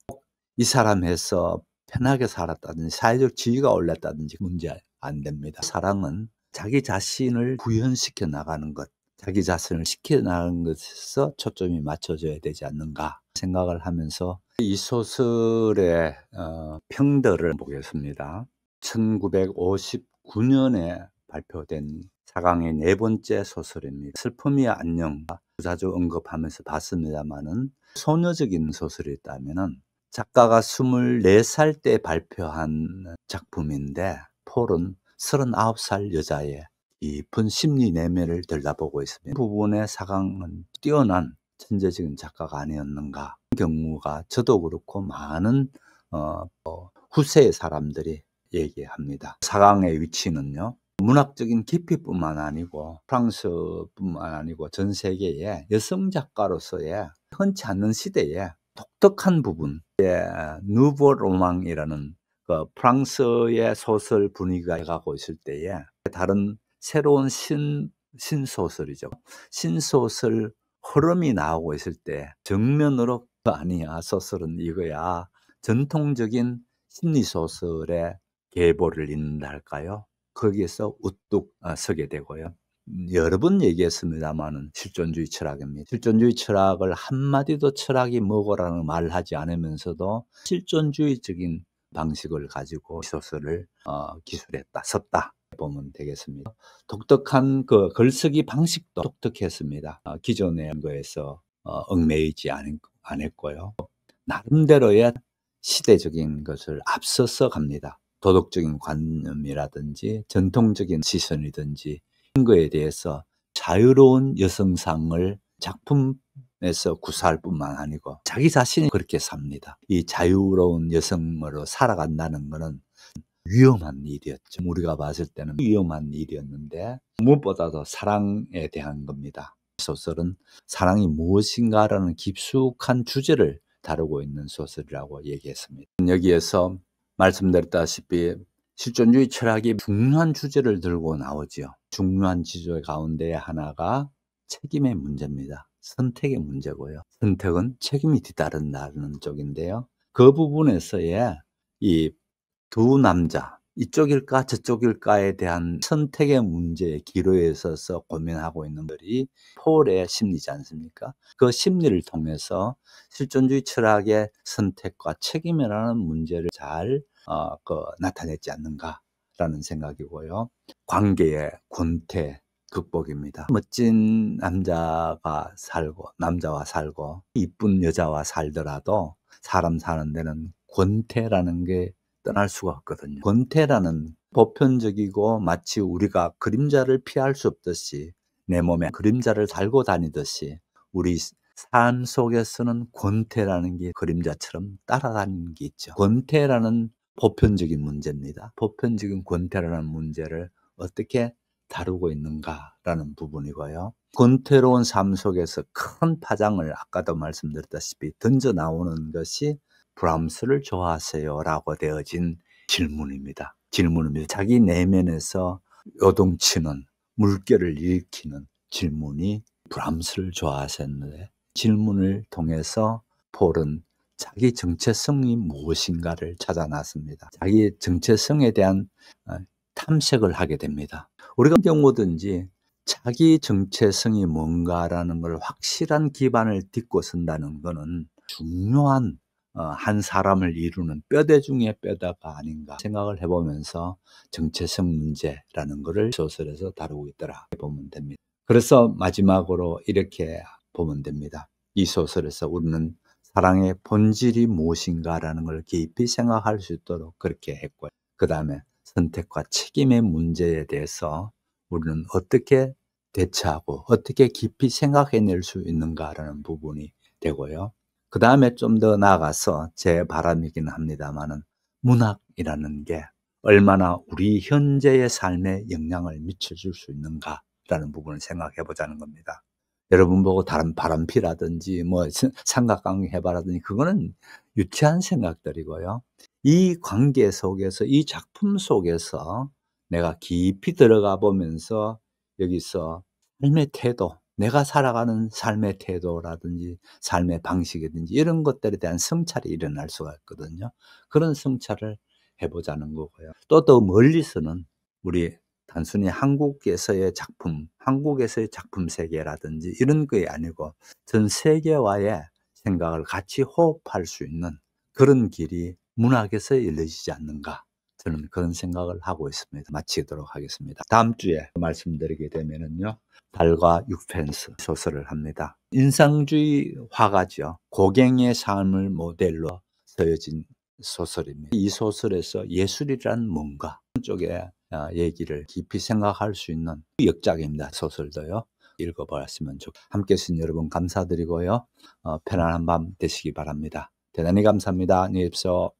이 사람에서 편하게 살았다든지 사회적 지위가 올랐다든지 문제 안 됩니다. 사랑은 자기 자신을 구현시켜 나가는 것, 자기 자신을 시켜 나가는 것에서 초점이 맞춰져야 되지 않는가 생각을 하면서 이 소설의 평들을 보겠습니다. 1959년에 발표된 4강의 네 번째 소설입니다. 슬픔이 안녕, 자주 언급하면서 봤습니다만은 소녀적인 소설이었다면은 작가가 24살 때 발표한 작품인데, 폴은 39살 여자의 깊은 심리 내면을 들여다보고 있습니다. 이 부분의 4강은 뛰어난 천재적인 작가가 아니었는가. 그 경우가 저도 그렇고 많은 후세의 사람들이 얘기합니다. 4강의 위치는요, 문학적인 깊이뿐만 아니고 프랑스뿐만 아니고 전 세계의 여성 작가로서의 흔치 않는 시대에 독특한 부분, 누보 로망이라는 프랑스의 소설 분위기가 가고 있을 때에 다른 새로운 신소설이죠. 신소설 흐름이 나오고 있을 때 정면으로 아니야, 소설은 이거야. 전통적인 심리소설의 계보를 잇는다 할까요? 거기에서 우뚝 서게 되고요. 여러 번 얘기했습니다만은 실존주의 철학입니다. 실존주의 철학을 한마디도 철학이 뭐고라는 말을 하지 않으면서도 실존주의적인 방식을 가지고 소설을 기술했다, 썼다 보면 되겠습니다. 독특한 그 글쓰기 방식도 독특했습니다. 기존의 거에서 얽매이지 않았고요. 나름대로의 시대적인 것을 앞서서 갑니다. 도덕적인 관념이라든지 전통적인 시선이든지 이런 거에 대해서 자유로운 여성상을 작품에서 구사할 뿐만 아니고 자기 자신이 그렇게 삽니다. 이 자유로운 여성으로 살아간다는 것은 위험한 일이었죠. 우리가 봤을 때는 위험한 일이었는데 무엇보다도 사랑에 대한 겁니다. 소설은 사랑이 무엇인가라는 깊숙한 주제를 다루고 있는 소설이라고 얘기했습니다. 여기에서 말씀드렸다시피 실존주의 철학이 중요한 주제를 들고 나오죠. 중요한 주제 가운데 하나가 책임의 문제입니다. 선택의 문제고요. 선택은 책임이 뒤따른다는 쪽인데요. 그 부분에서의 이 두 남자, 이쪽일까 저쪽일까에 대한 선택의 문제의 기로에 있어서 고민하고 있는 것이 폴의 심리지 않습니까? 그 심리를 통해서 실존주의 철학의 선택과 책임이라는 문제를 잘 나타냈지 않는가라는 생각이고요. 관계의 권태 극복입니다. 멋진 남자와 살고 이쁜 여자와 살더라도 사람 사는 데는 권태라는 게 떠날 수가 없거든요. 권태라는 보편적이고 마치 우리가 그림자를 피할 수 없듯이 내 몸에 그림자를 달고 다니듯이 우리 삶 속에서는 권태라는 게 그림자처럼 따라다니는 게 있죠. 권태라는 보편적인 문제입니다. 보편적인 권태라는 문제를 어떻게 다루고 있는가라는 부분이고요. 권태로운 삶 속에서 큰 파장을 아까도 말씀드렸다시피 던져 나오는 것이 브람스를 좋아하세요? 라고 되어진 질문입니다. 자기 내면에서 요동치는 물결을 일으키는 질문이 브람스를 좋아하셨는데, 질문을 통해서 폴은 자기 정체성이 무엇인가를 찾아 나섭니다. 자기 정체성에 대한 탐색을 하게 됩니다. 우리가 경우든지 자기 정체성이 뭔가라는 걸 확실한 기반을 딛고 선다는 것은 중요한 한 사람을 이루는 뼈대 중에 뼈대가 아닌가 생각을 해보면서 정체성 문제라는 것을 소설에서 다루고 있더라 보면 됩니다. 그래서 마지막으로 이렇게 보면 됩니다. 이 소설에서 우리는 사랑의 본질이 무엇인가라는 걸 깊이 생각할 수 있도록 그렇게 했고요. 그 다음에 선택과 책임의 문제에 대해서 우리는 어떻게 대처하고 어떻게 깊이 생각해낼 수 있는가라는 부분이 되고요. 그 다음에 좀 더 나아가서 제 바람이긴 합니다만은 문학이라는 게 얼마나 우리 현재의 삶에 영향을 미쳐줄 수 있는가라는 부분을 생각해 보자는 겁니다. 여러분 보고 다른 바람피라든지 뭐 삼각관계 해봐라든지 그거는 유치한 생각들이고요. 이 관계 속에서 이 작품 속에서 내가 깊이 들어가 보면서 여기서 삶의 태도, 내가 살아가는 삶의 태도라든지 삶의 방식이든지 이런 것들에 대한 성찰이 일어날 수가 있거든요. 그런 성찰을 해보자는 거고요. 또 더 멀리서는 우리 단순히 한국에서의 작품 세계라든지 이런 게 아니고 전 세계와의 생각을 같이 호흡할 수 있는 그런 길이 문학에서 열려지지 않는가. 저는 그런 생각을 하고 있습니다. 마치도록 하겠습니다. 다음 주에 말씀드리게 되면은요. 달과 육펜스 소설을 합니다. 인상주의 화가죠. 고갱의 삶을 모델로 쓰여진 소설입니다. 이 소설에서 예술이란 뭔가 쪽에 얘기를 깊이 생각할 수 있는 역작입니다. 소설도요. 읽어보았으면 좋겠습니다. 함께해 주신 여러분 감사드리고요. 편안한 밤 되시기 바랍니다. 대단히 감사합니다. 안녕히 계십시오.